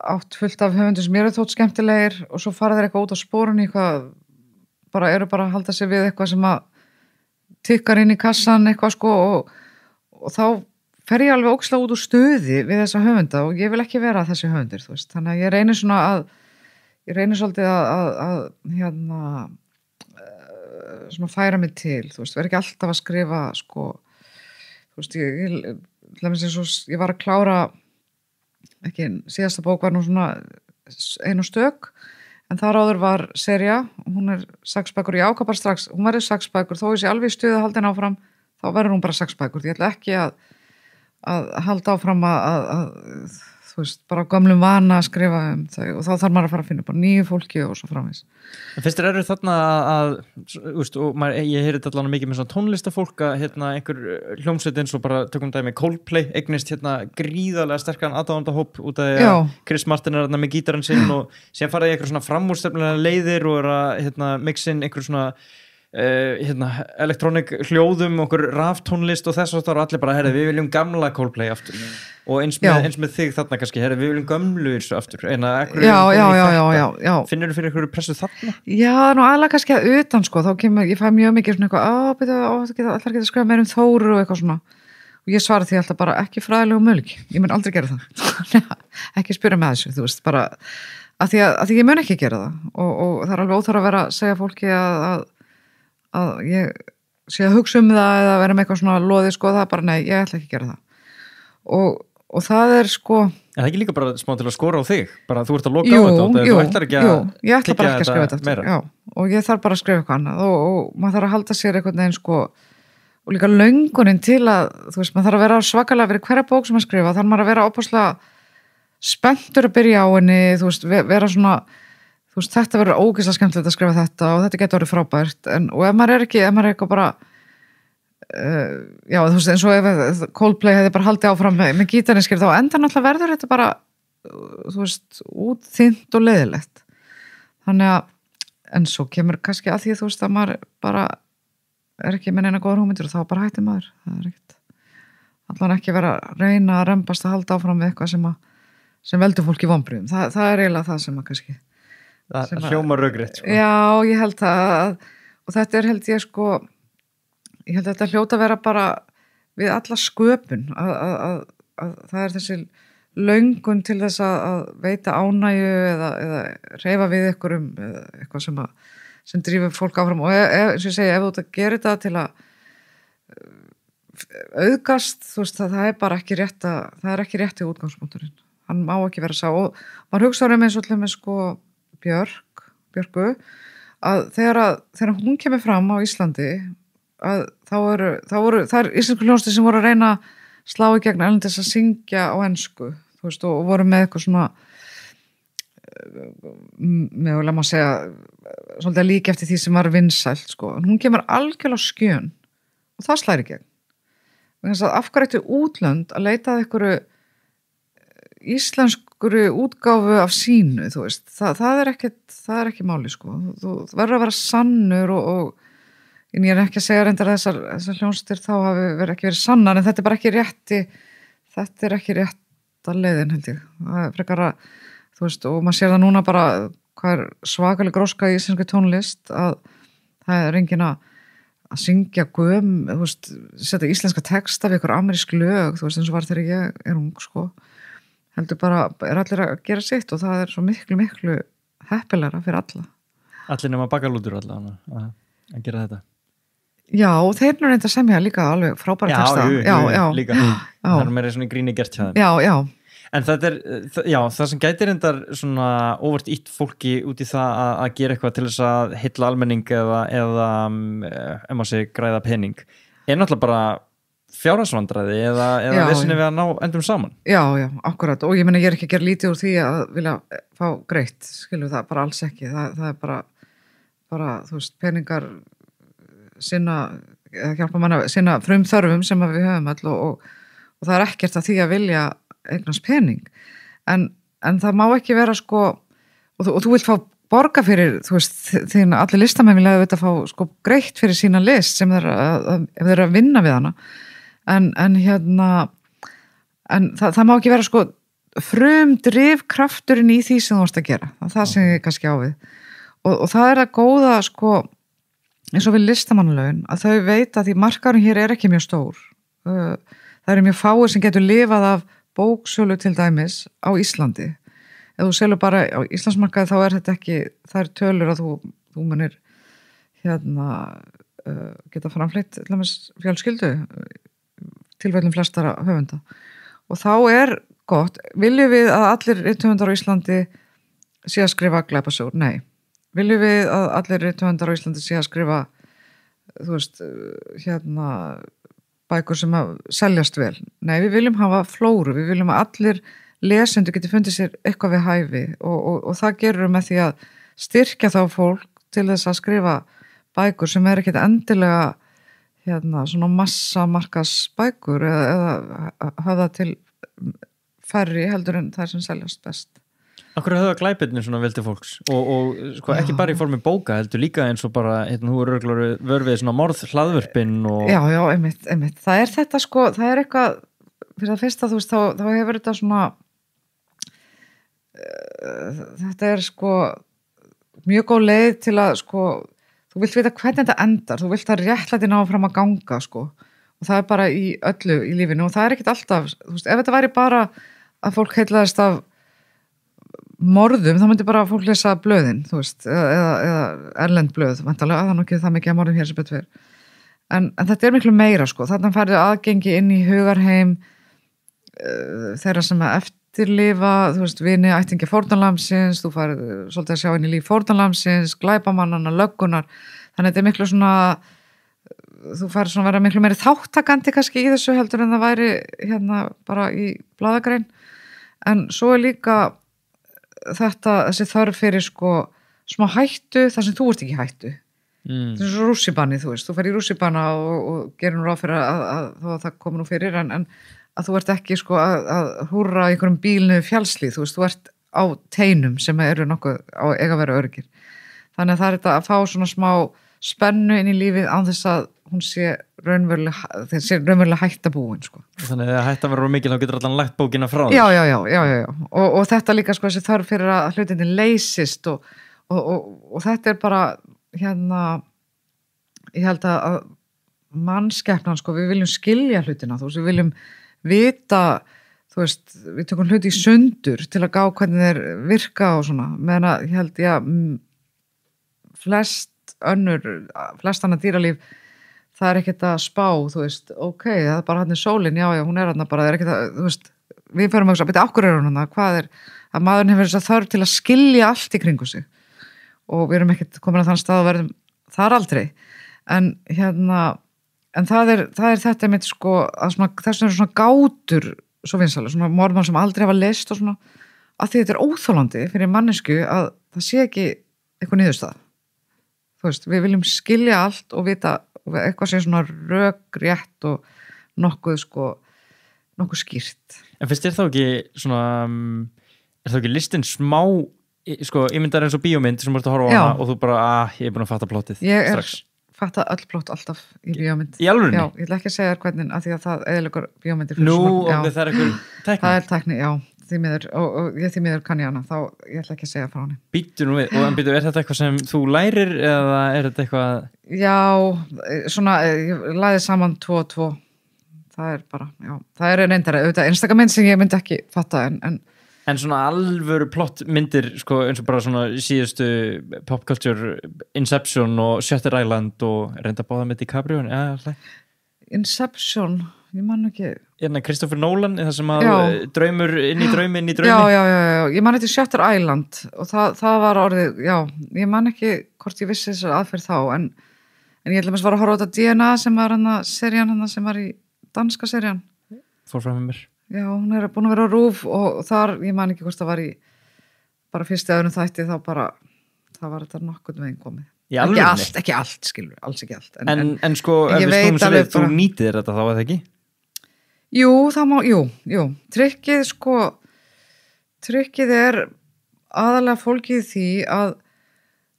átt fullt af höfundum sem eru þótt skemmtilegir og svo fara þeir eitthvað út á spórun í eitthvað eru bara að halda sig við eitthvað sem að tikkar inn í kassan eitthvað og þá fer ég alveg ókslega út úr stuði við þessa höfunda og ég vil ekki vera þessi höfundur, þú veist, þannig að ég reynir svolítið að svona færa mig til, þú veist, verð ekki alltaf að skrifa, þú veist, ég var að klára, ekki, síðasta bók var nú svona 1 stök, en þar áður var sería, hún 6 bækur, ég ákvað bara strax, hún verður 6 bækur, þó ég sé alveg í stuði að halda henni áfram, þá verður hún bara 6 bækur, ég ætla ekki að halda áfram að þú veist, bara gömlum vana að skrifa þau og þá þarf maður að fara að finna bara nýju fólki og svo framvegis. Finnst þér þarna að ég heyri þetta alveg mikið með svona tónlistafólk að einhver hljómsveit eins og bara tökum dæmi Coldplay eignist gríðarlega sterkan aðdáendahóp út af því að Chris Martin þarna með gítarinn sinn og síðan faraði einhver svona framúrstefnulega leiðir og að mixin einhver svona elektrónik hljóðum okkur raftónlist og þess og allir bara við viljum gamla Coldplay aftur og eins með þig þarna kannski við viljum gömlu þessu aftur já. Finnur þú fyrir einhverju pressu þarna? Já, nú aðlega kannski að utan þá kemur, ég fæ mjög mikið svona eitthvað allar geta skrifa meir Þóru og eitthvað svona og ég svara því alltaf bara ekki fræðilegu möguleiki, ég mun aldrei gera það ekki spyrja með þessu, þú veist bara að því ég mun ekki gera það og það alveg óþarf að vera að segja fólki að ég sé að hugsa það eða vera með eitthvað svona loði það er bara nei, ég ætla ekki að gera það og það En það er ekki líka bara smá til að skora á þig bara þú ert að loka á þetta þú ætlar ekki að ég ætla bara ekki að skrifa þetta og ég þarf bara að skrifa eitthvað annað og maður þarf að halda sér einhvern veginn og líka löngunin til að þú veist, maður þarf að vera svakalega fyrir hverja bók sem að skrifa þarf maður að vera óbúslega spenntur að byrja á henni þú veist, vera svona þú veist, þetta verður ógeðslega skemmtilegt að skrifa þetta og þetta getur orðið frábært og ef maður er eitthvað bara já, þú veist, eins og ef Coldplay hefði bara haldið áfram með gítarinn þá enda náttúrulega verður þetta bara þú veist, útþynnt og leiðilegt þannig að en svo kemur kannski að því þú veist að maður bara ekki með neina góðar hugmyndir og þá bara hættir maður það ekkert allan ekki vera að reyna að rembast að halda áfram með eitthvað sem veldur fólki vonbrigðum það er eiginlega það sem að kannski það hljómar rökrétt Já, ég held það og þetta held ég ég held að þetta hljóta að vera bara við alla sköpun að það er þessi löngun til þess að veita ánægju eða hreyfa við eitthvað sem drífur fólk áfram og eins og ég segi, ef þú gerir þetta til að auðgast, þú veist, það er bara ekki rétti útgangspunkturinn hann má ekki vera sá og maður hugsaður eins og til með sko Björgu að þegar hún kemur fram á Íslandi að þá voru þær íslensku hljómsveitir sem voru að reyna að slá í gegn erlendis að syngja á ensku, þú veist, og voru með eitthvað svona mögulega má segja svolítið líka eftir því sem var vinsælt sko, en hún kemur algjörlega á skjön og það slæri gegn. Af hverju ættu útlönd að leita að einhverju íslenskuru útgáfu af sínu, þú veist, það er ekki máli sko, þú verður að vera sannur og en ég er ekki að segja reyndar að þessar hljómsveitir þá hafi ekki verið sannar en þetta er bara ekki rétta leiðin held ég, það er frekar að þú veist, og maður sér það núna bara hvað er svakaleg gróska í íslenskri tónlist að það er enginn að syngja þú veist, setja íslenska texta við ykkur amerísk lög, þú veist, eins og var þegar ég er ung sko, heldur bara er allir að gera sitt og það er svo miklu heppilegra fyrir alla. Allir nema bakalútur allavega að gera þetta. Já, og þeir eru reynda að semja líka alveg frábæra texta. Já, líka. Það er meira svona gríni gert hjá þeim. Já. En það sem gæti reyndar svona óvart ítt fólki út í það að gera eitthvað til þess að hylla almenning eða ef maður segir græða pening, er náttúrulega bara fjárhagsvandræði eða vissinni við að ná endum saman. Já, akkurat. Og ég meina ég er ekki að gera lítið úr því að vilja fá greitt, skilur það bara alls ekki. Það er bara þú veist, peningar hjálpa manna sinna frumþörfum sem við höfum all og það er ekkert að því að vilja eignast pening en það má ekki vera sko og þú vilt fá borga fyrir þú veist, þín allir listamenn vilja auðvitað fá sko greitt fyrir sína list sem ef þeir eru að vinna við hana en það má ekki vera sko drifkrafturinn í því sem þú varst að gera það sem ég kannski á við og það er að góða sko eins og við listamannalaun að þau veit að því markaðurinn hér er ekki mjög stór það eru mjög fáir sem getur lifað af bóksölu til dæmis á Íslandi ef þú selur bara á Íslandsmarkaði þá er þetta ekki það er tölur að þú munir geta framfleitt fjölskyldu tilfellum flestara höfunda og þá er gott viljum við að allir rithöfundar á Íslandi sé að skrifa glæpasögur? Nei. Viljum við að allir rithöfundar á Íslandi sé að skrifa þú veist bækur sem að seljast vel? Nei, við viljum hafa flóru, við viljum að allir lesendur geti fundið sér eitthvað við hæfi og það gerur með því að styrkja þá fólk til þess að skrifa bækur sem er ekkit endilega svona massamarkas bækur eða höfða til færri heldur en þær sem seljast best. Akkur höfða glæpirnir svona vel til fólks og sko ekki bara í formi bóka heldur líka eins og bara þú eru vörfið svona morð hlaðvörpin og... Já, einmitt. Það er þetta sko, það er eitthvað fyrir það fyrsta þú veist þá hefur þetta svona þetta er sko mjög góð leið til að sko þú vilt vita hvernig þetta endar, þú vilt að réttlæti ná fram að ganga sko og það er bara í öllu í lífinu og það er ekkit alltaf, þú veist, ef þetta væri bara að fólk heillaðist af morðum, þá myndi bara fólk lesa blöðin, þú veist, eða erlend blöð, vantarlega, það er nokkið það mikið að morðum hér sem betur en þetta er miklu meira sko, þarna færðu aðgengi inn í hugarheim þeirra sem að eftirlifa, þú veist, vini ættingi fórnarlamsins, þú færð svolítið að sjá inn í líf fórnarlamsins, glæpamannana, löggunar, þannig þetta er miklu svona þú færð svona vera miklu meiri þáttakandi kannski í þessu heldur en það væri bara í blaðagrein en svo er líka þessi þörf fyrir sko smá hættu þar sem þú ert ekki hættu það er svo rússibanni, þú veist, þú fer í rússibanna og gerir nú ráð fyrir að það komi nú fyrir en að þú ert ekki sko að húrra í einhverjum bílnu fjallslíð, þú veist, þú ert á teinum sem eru nokkuð á eiga að vera öryggir þannig að það er þetta að fá svona smá spennu inn í lífið án þess að hún sé raunverulega hættabúin sko. Þannig að hætta verður mikil þá getur allan lagt bókina frá þér. Já. Og þetta líka sko þessi þörf fyrir að hlutinni leysist og þetta er bara ég held að mannskepnan sko við viljum skilja hlutina þú veist við viljum vita þú veist við tökum hluti í sundur til að gá hvernig þeir virka og svona meðan að ég held flest annað dýralíf það er ekkert að spá, þú veist, ok, það er bara hann í sólin, já, hún er hann bara, það er ekkert að, þú veist, við förum að hugsa, beti okkur hún það, hvað að maðurinn hefur þess að þörf til að skilja allt í kringu sig og við erum ekkert komin að þann stað og verðum þar aldrei en en það er þetta mitt sko að svona, þess vegna svona gátur svo vinsalega, svona morðmál sem aldrei hafa leyst og svona, að því þetta er óþolandi fyrir mannesku að það sé ekki eitthvað niðurstað þú veist, við viljum skilja allt og vita eitthvað sem svona rökrétt og nokkuð skýrt. En finnst þér þá ekki svona er þá ekki listin smá sko, ímyndar eins og bíómynd sem þú ert að horfa á hana og þú bara, ég er búin að fatta plottið strax. Fatta öll plott alltaf í bíómynd. Í alvörunni? Já, ég ætla ekki að segja þér hvernig að því að það eðilegur bíómyndir Nú, og það er eitthvað tækni. Það er tækni, já, því miður og ég því miður kann ég hana, þá ég ætla ekki að segja frá henni. Býttu nú við, og er þetta eitthvað sem þú lærir eða er þetta eitthvað Já, svona ég lagði saman 2 og 2. Það er bara, já, það er reyndar auðvitað einstaka mynd sem ég myndi ekki fatta En svona alvöru plott myndir sko, eins og bara svona síðustu pop culture Inception og Shutter Island og reynda að báða með DiCaprio Inception, ég man ekki Christopher Nolan, það sem að draumur inn í draumi Já, ég man ekki Shutter Island og það var orðið, já, ég man ekki hvort ég vissi þessar aðferð þá en ég ætla að var að horfa á þetta DNA sem var hana serían hana sem var í danska serían Fór fram með mér Já, hún er búin að vera á RÚV og þar, ég man ekki hvort það var í bara fyrst öðrum þætti þá bara, það var þetta nokkurn veginn komið. Ekki allt, skilur, alls ekki allt. En sko, ef við snúum sér við, þú nýtir þetta þá, eða ekki? Jú, það má, jú. Trykkið er aðalega fólkið því að,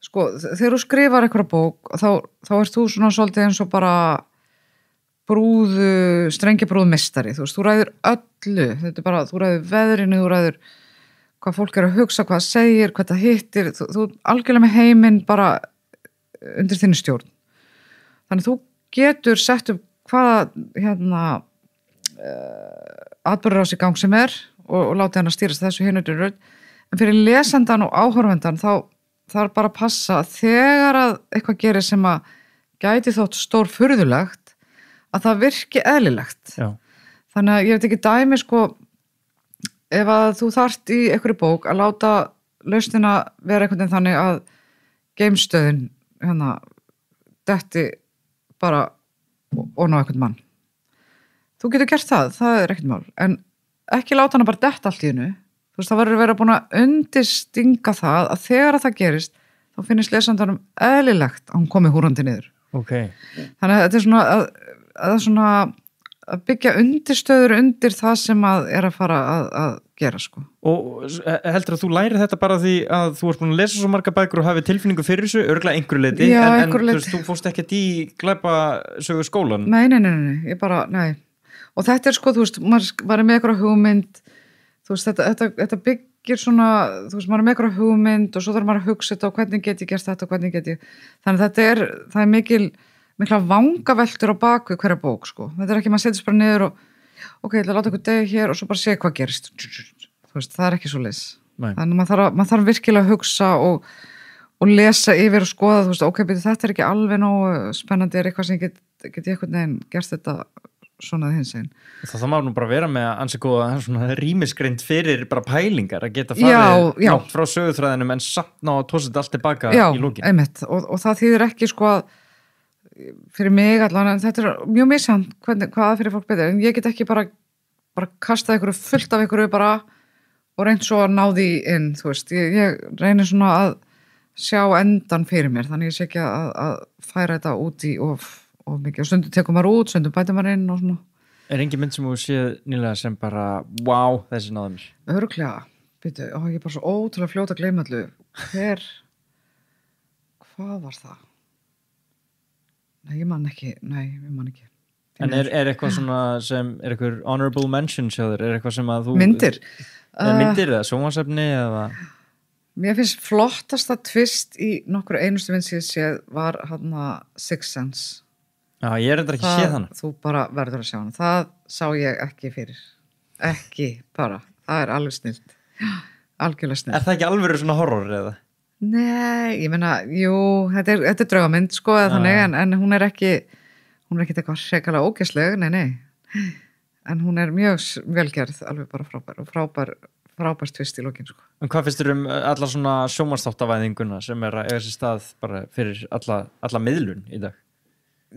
sko, þegar þú skrifar eitthvað bók, þá ert þú svona svolítið eins og bara strengibrúðu mestari, þú veist, þú ræður öllu, þetta er bara, þú ræður veðrinu, þú ræður hvað fólk er að hugsa, hvað það segir, hvað það hittir, þú algjörlega með heiminn bara undir þinni stjórn. Þannig þú getur sett upp hvaða atburðarás í gang sem er og látið hann að stýrast þessu hinautur rödd, en fyrir lesendan og áhorfendan þá þarf bara að passa að þegar að eitthvað gerir sem að gæti þótt stór furðulegt að það virki eðlilegt. Já. Þannig að ég veit ekki dæmi sko ef að þú þarft í einhverju bók að láta lausnina vera einhvern veginn þannig að geimstöðin detti bara og ná einhvern mann. Þú getur gert það er ekkert mál, en ekki láta hana bara detta allt í hennu. Þú veist, það verður að vera búin að undirstinga það að þegar að það gerist þá finnist lesandanum eðlilegt að hún komi húrandi niður. Okay. Þannig að þetta er svona að byggja undirstöður undir það sem að er að fara að gera sko. Og heldur að þú lærir þetta bara því að þú ert búin að lesa svo marga bækur og hafi tilfinningu fyrir þessu, örgulega einhverju leyti, en þú fórst ekkert í glæpasögu skólan? Nei, ég bara, nei. Og þetta er sko, þú veist, maður er með eitthvað hugmynd, þú veist, þetta byggir svona, þú veist, maður er með eitthvað hugmynd og svo þarf maður að hugsa þetta og hvernig get ég gert þetta og hvernig get ég, þannig að það er mikla vangaveltur á baku hverja bók, sko. Þetta er ekki, maður setjast bara niður og ok, ég ætla að láta ykkur degi hér og svo bara segja hvað gerist. Þú veist, það er ekki svo leys. Þannig að maður þarf virkilega að hugsa og lesa yfir og skoða, þú veist, ok, þetta er ekki alveg nógu spennandi, er eitthvað sem get ég einhvern veginn gert þetta svona hins einn. Það má nú bara vera með að ansi góða svona rýmisgreind fyrir bara pælingar að geta farið nátt frá söguþræðinum en samt ná að tósa þetta allt tilbaka í lókin. Já, einmitt, og það þýðir ekki sko að fyrir mig allan, en þetta er mjög misjant hvað fyrir fólk betur, en ég get ekki bara kastað ykkur fullt af ykkur bara og reynd svo að ná því inn, þú veist, ég reynir svona að sjá endan fyrir mér, þannig ég sé ekki að færa þetta út í of mikið, og stundum tekum maður út, stundum bætum maður inn og svona. Er engin mynd sem þú séð nýlega sem bara, wow, þessi náði mér? Örugglega, ég er bara svo ótrúlega fljóta að gleyma allu, hvað var það? Nei, ég man ekki. En er eitthvað svona sem, er eitthvað honorable mention sjáður, er eitthvað sem að þú... Myndir? Myndir eða sjónvarpsefni eða... Mér finnst flottasta tvist í nokkru einustu mynd sem ég séð var Sixth Sense. Já, ég er ekki séð hana. Þú bara verður að sjá hana. Það sá ég ekki fyrir. Ekki bara. Það er alveg snilt. Algjörlega snilt. Er það ekki alveg svona horror eða? Nei, ég meina, jú, þetta er draugamynd sko eða þannig, en hún er ekkit eitthvað hrekalega ógeðsleg, nei. en hún er mjög velgerð, alveg bara frábær og frábær tvist í lokin sko. En hvað finnst þér alla svona sjónvarpsþáttavæðinguna sem að eiga sér stað bara fyrir alla miðlun í dag?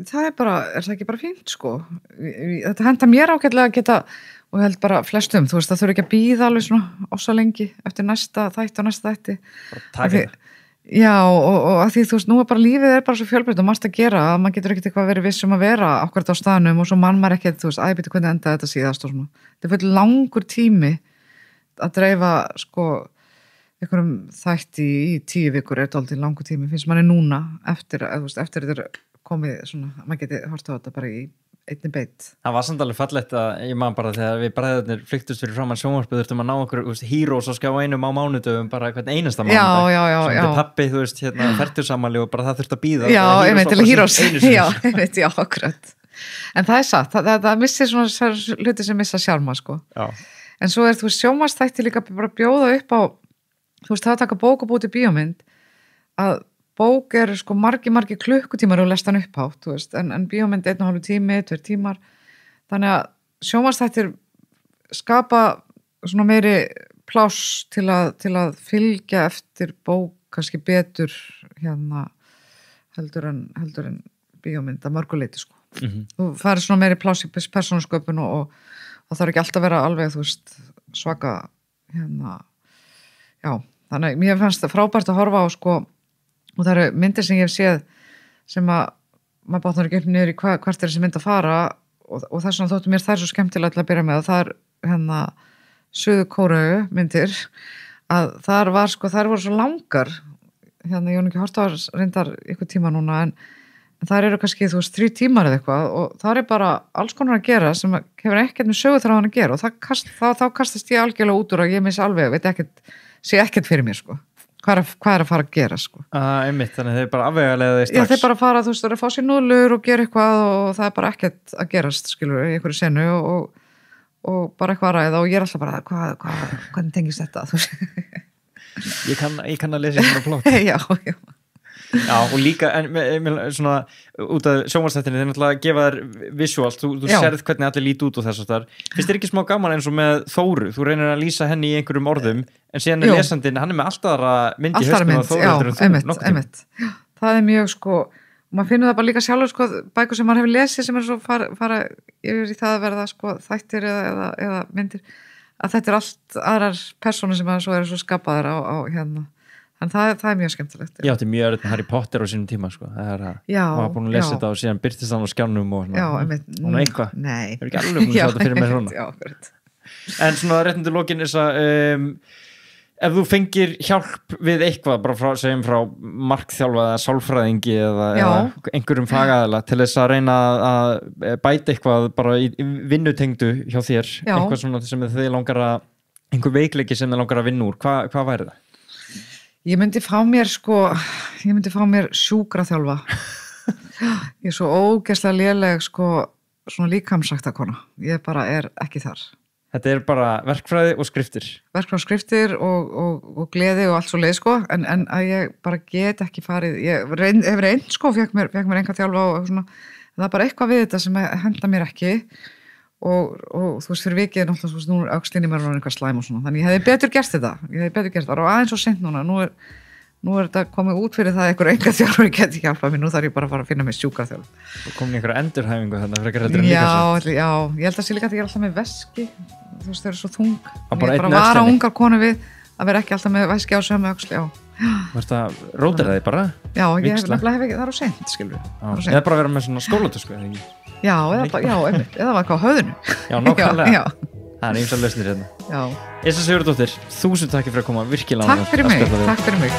Það er það ekki bara fínt sko. Þetta henta mér ágætlega að geta, og ég held bara flestum, þú veist, það þurfi ekki að bíða alveg svona ósa lengi eftir næsta þætti. Já, og að því þú veist, nú er bara lífið bara svo fjölbreytt og margt að gera, að maður getur ekkert eitthvað verið viss að vera akkurat á staðnum og svo mann maður ekkert, þú veist, æbiti hvernig endaði þetta síðast og svona. Þetta er fyrir langur tími að dreifa sko einhverjum þætti í 10 vikur er dálítið langur tími, finnst manni núna eftir þetta er komið svona, maður geti hort á þetta bara í einni beitt. Það var samt alveg fallegt að ég man bara þegar við bræðurnir flyktust fyrir framan sjónvarpið þurftum að ná okkur heroes og skjá einum á mánudöfum bara hvern einasta mánudag. Já. Pappi, þú veist, fertusamali og bara það þurfti að bíða. Já, ég veit til heroes. Já, akkurat. En það er satt, það missir svona hluti sem missa sjálma, sko. Já. En svo þú veist, sjónvarpsþætti líka bara bjóða upp á, þú veist, það að taka bók og búið til bíómynd, að bók er sko margir klukkutímar og lest hann upphátt, þú veist, en bíómynd 1,5 tími, 2 tímar, þannig að sjónvarpsþættir skapa svona meiri pláss til að fylgja eftir bók kannski betur heldur en bíómynd að mörguleiti sko. Þú færir svona meiri pláss í persónusköpun og það þarf ekki alltaf að vera alveg, þú veist, svaka já, þannig mér fannst það frábært að horfa á sko. Og það eru myndir sem ég hef séð sem að maður bátnar ekki upp niður í hvert er þessi mynd að fara og þess vegna þóttu mér það er svo skemmtilega til að byrja með og það er Suður Kóreu myndir að þar voru svo langar ég hef ekki hort á reyndar ykkur tíma núna en þar eru kannski þú veist 3 tímar eða eitthvað og það er bara alls konar að gera sem hefur ekkert með söguþráðan að gera og þá kastast ég algjörlega út úr og ég missi alveg, sé ekkert fyrir mér sko. Hvað er að fara að gera sko? Einmitt, þannig þeir bara afvegalega þeir strax. Já, þeir bara fara, þú veist, að fá sér núðlur og gera eitthvað og það er bara ekkert að gerast, skilur, í einhverju senu og bara eitthvað að ræða og ég er alltaf bara, hvernig tengist þetta? Ég kann að lesa svona plott. Já, og líka, svona, út af sjónvarpsþættinni, þeir náttúrulega gefa þér visuált, þú sérð hvernig allir líti út og þess að þar. Finnst þér ekki smá gaman eins og með Þóru? Þú reynir að lýsa henni í einhverjum orðum, en síðan er lesandinn, hann er með alltaf aðra mynd í hausnum á Þóru. Já, einmitt. Það er mjög, sko, og maður finnur það bara líka sjálfur, sko, bækur sem maður hefur lesið sem er svo fara yfir í það að verða, sko, þættir eða myndir, að þetta er allt aðrar persónur sem að svo eru svo skapaðar á en það er mjög skemmtilegt. Já, þetta er mjög öðruð með Harry Potter á sínum tíma sko. Það er að maður var búin að lesa þetta og síðan byrtist hann á skjánum og svona eitthvað. Nei. Það er ekki alveg búin að sjá þetta fyrir mig svona. Já, akkurat. En svona réttundur lokin þess að ef þú fengir hjálp við eitthvað, bara segjum frá markþjálfa eða sálfræðingi eða einhverjum fagaðila til þess að reyna að bæta eitthvað bara í vinnutengdu hjá þér, eitthvað svona sem þið langar að, einhver veikleiki sem þið langar að vinna úr, hvað væri það? Ég myndi fá mér sjúkraþjálfa. Ég er svo ógeðslega léleg sko, svona líkamsræktakona. Ég bara er ekki þar. Þetta er bara verkfræði og skriftir. Verkfræði og skriftir og gleði og allt svo leið sko, en að ég bara get ekki farið. Ég hef reynd sko, fekk mér enga þjálfa og svona. Það er bara eitthvað við þetta sem henda mér ekki. Og þú veist fyrir vikið náttúrulega þú veist nú aukslinni mér var eitthvað slæm og svona þannig ég hefði betur gert þetta og aðeins og seint núna nú er þetta komið út fyrir það einhver enga þjálfur geti hjálpað mér nú þarf ég bara að fara að finna mig sjúkraþjálf og komin í einhverja endurhæfingu þannig frekar heldur en líka já, ég held að sé líka að ég er alltaf með veski þú veist þau eru svo þung ég bara vara ungar konu við að vera ekki alltaf með veski á sömu öxli Varst það rótir þig bara? Já, ég hef ekki, það er á seint skilur eða bara vera með svona skólatösku Já, einmitt, eða var eitthvað á höfðinu Já, nákvæmlega Það er ýmsar lausnir hérna Já Issa Sigurðardóttir, 1000 takk fyrir að koma virkilega Takk fyrir mig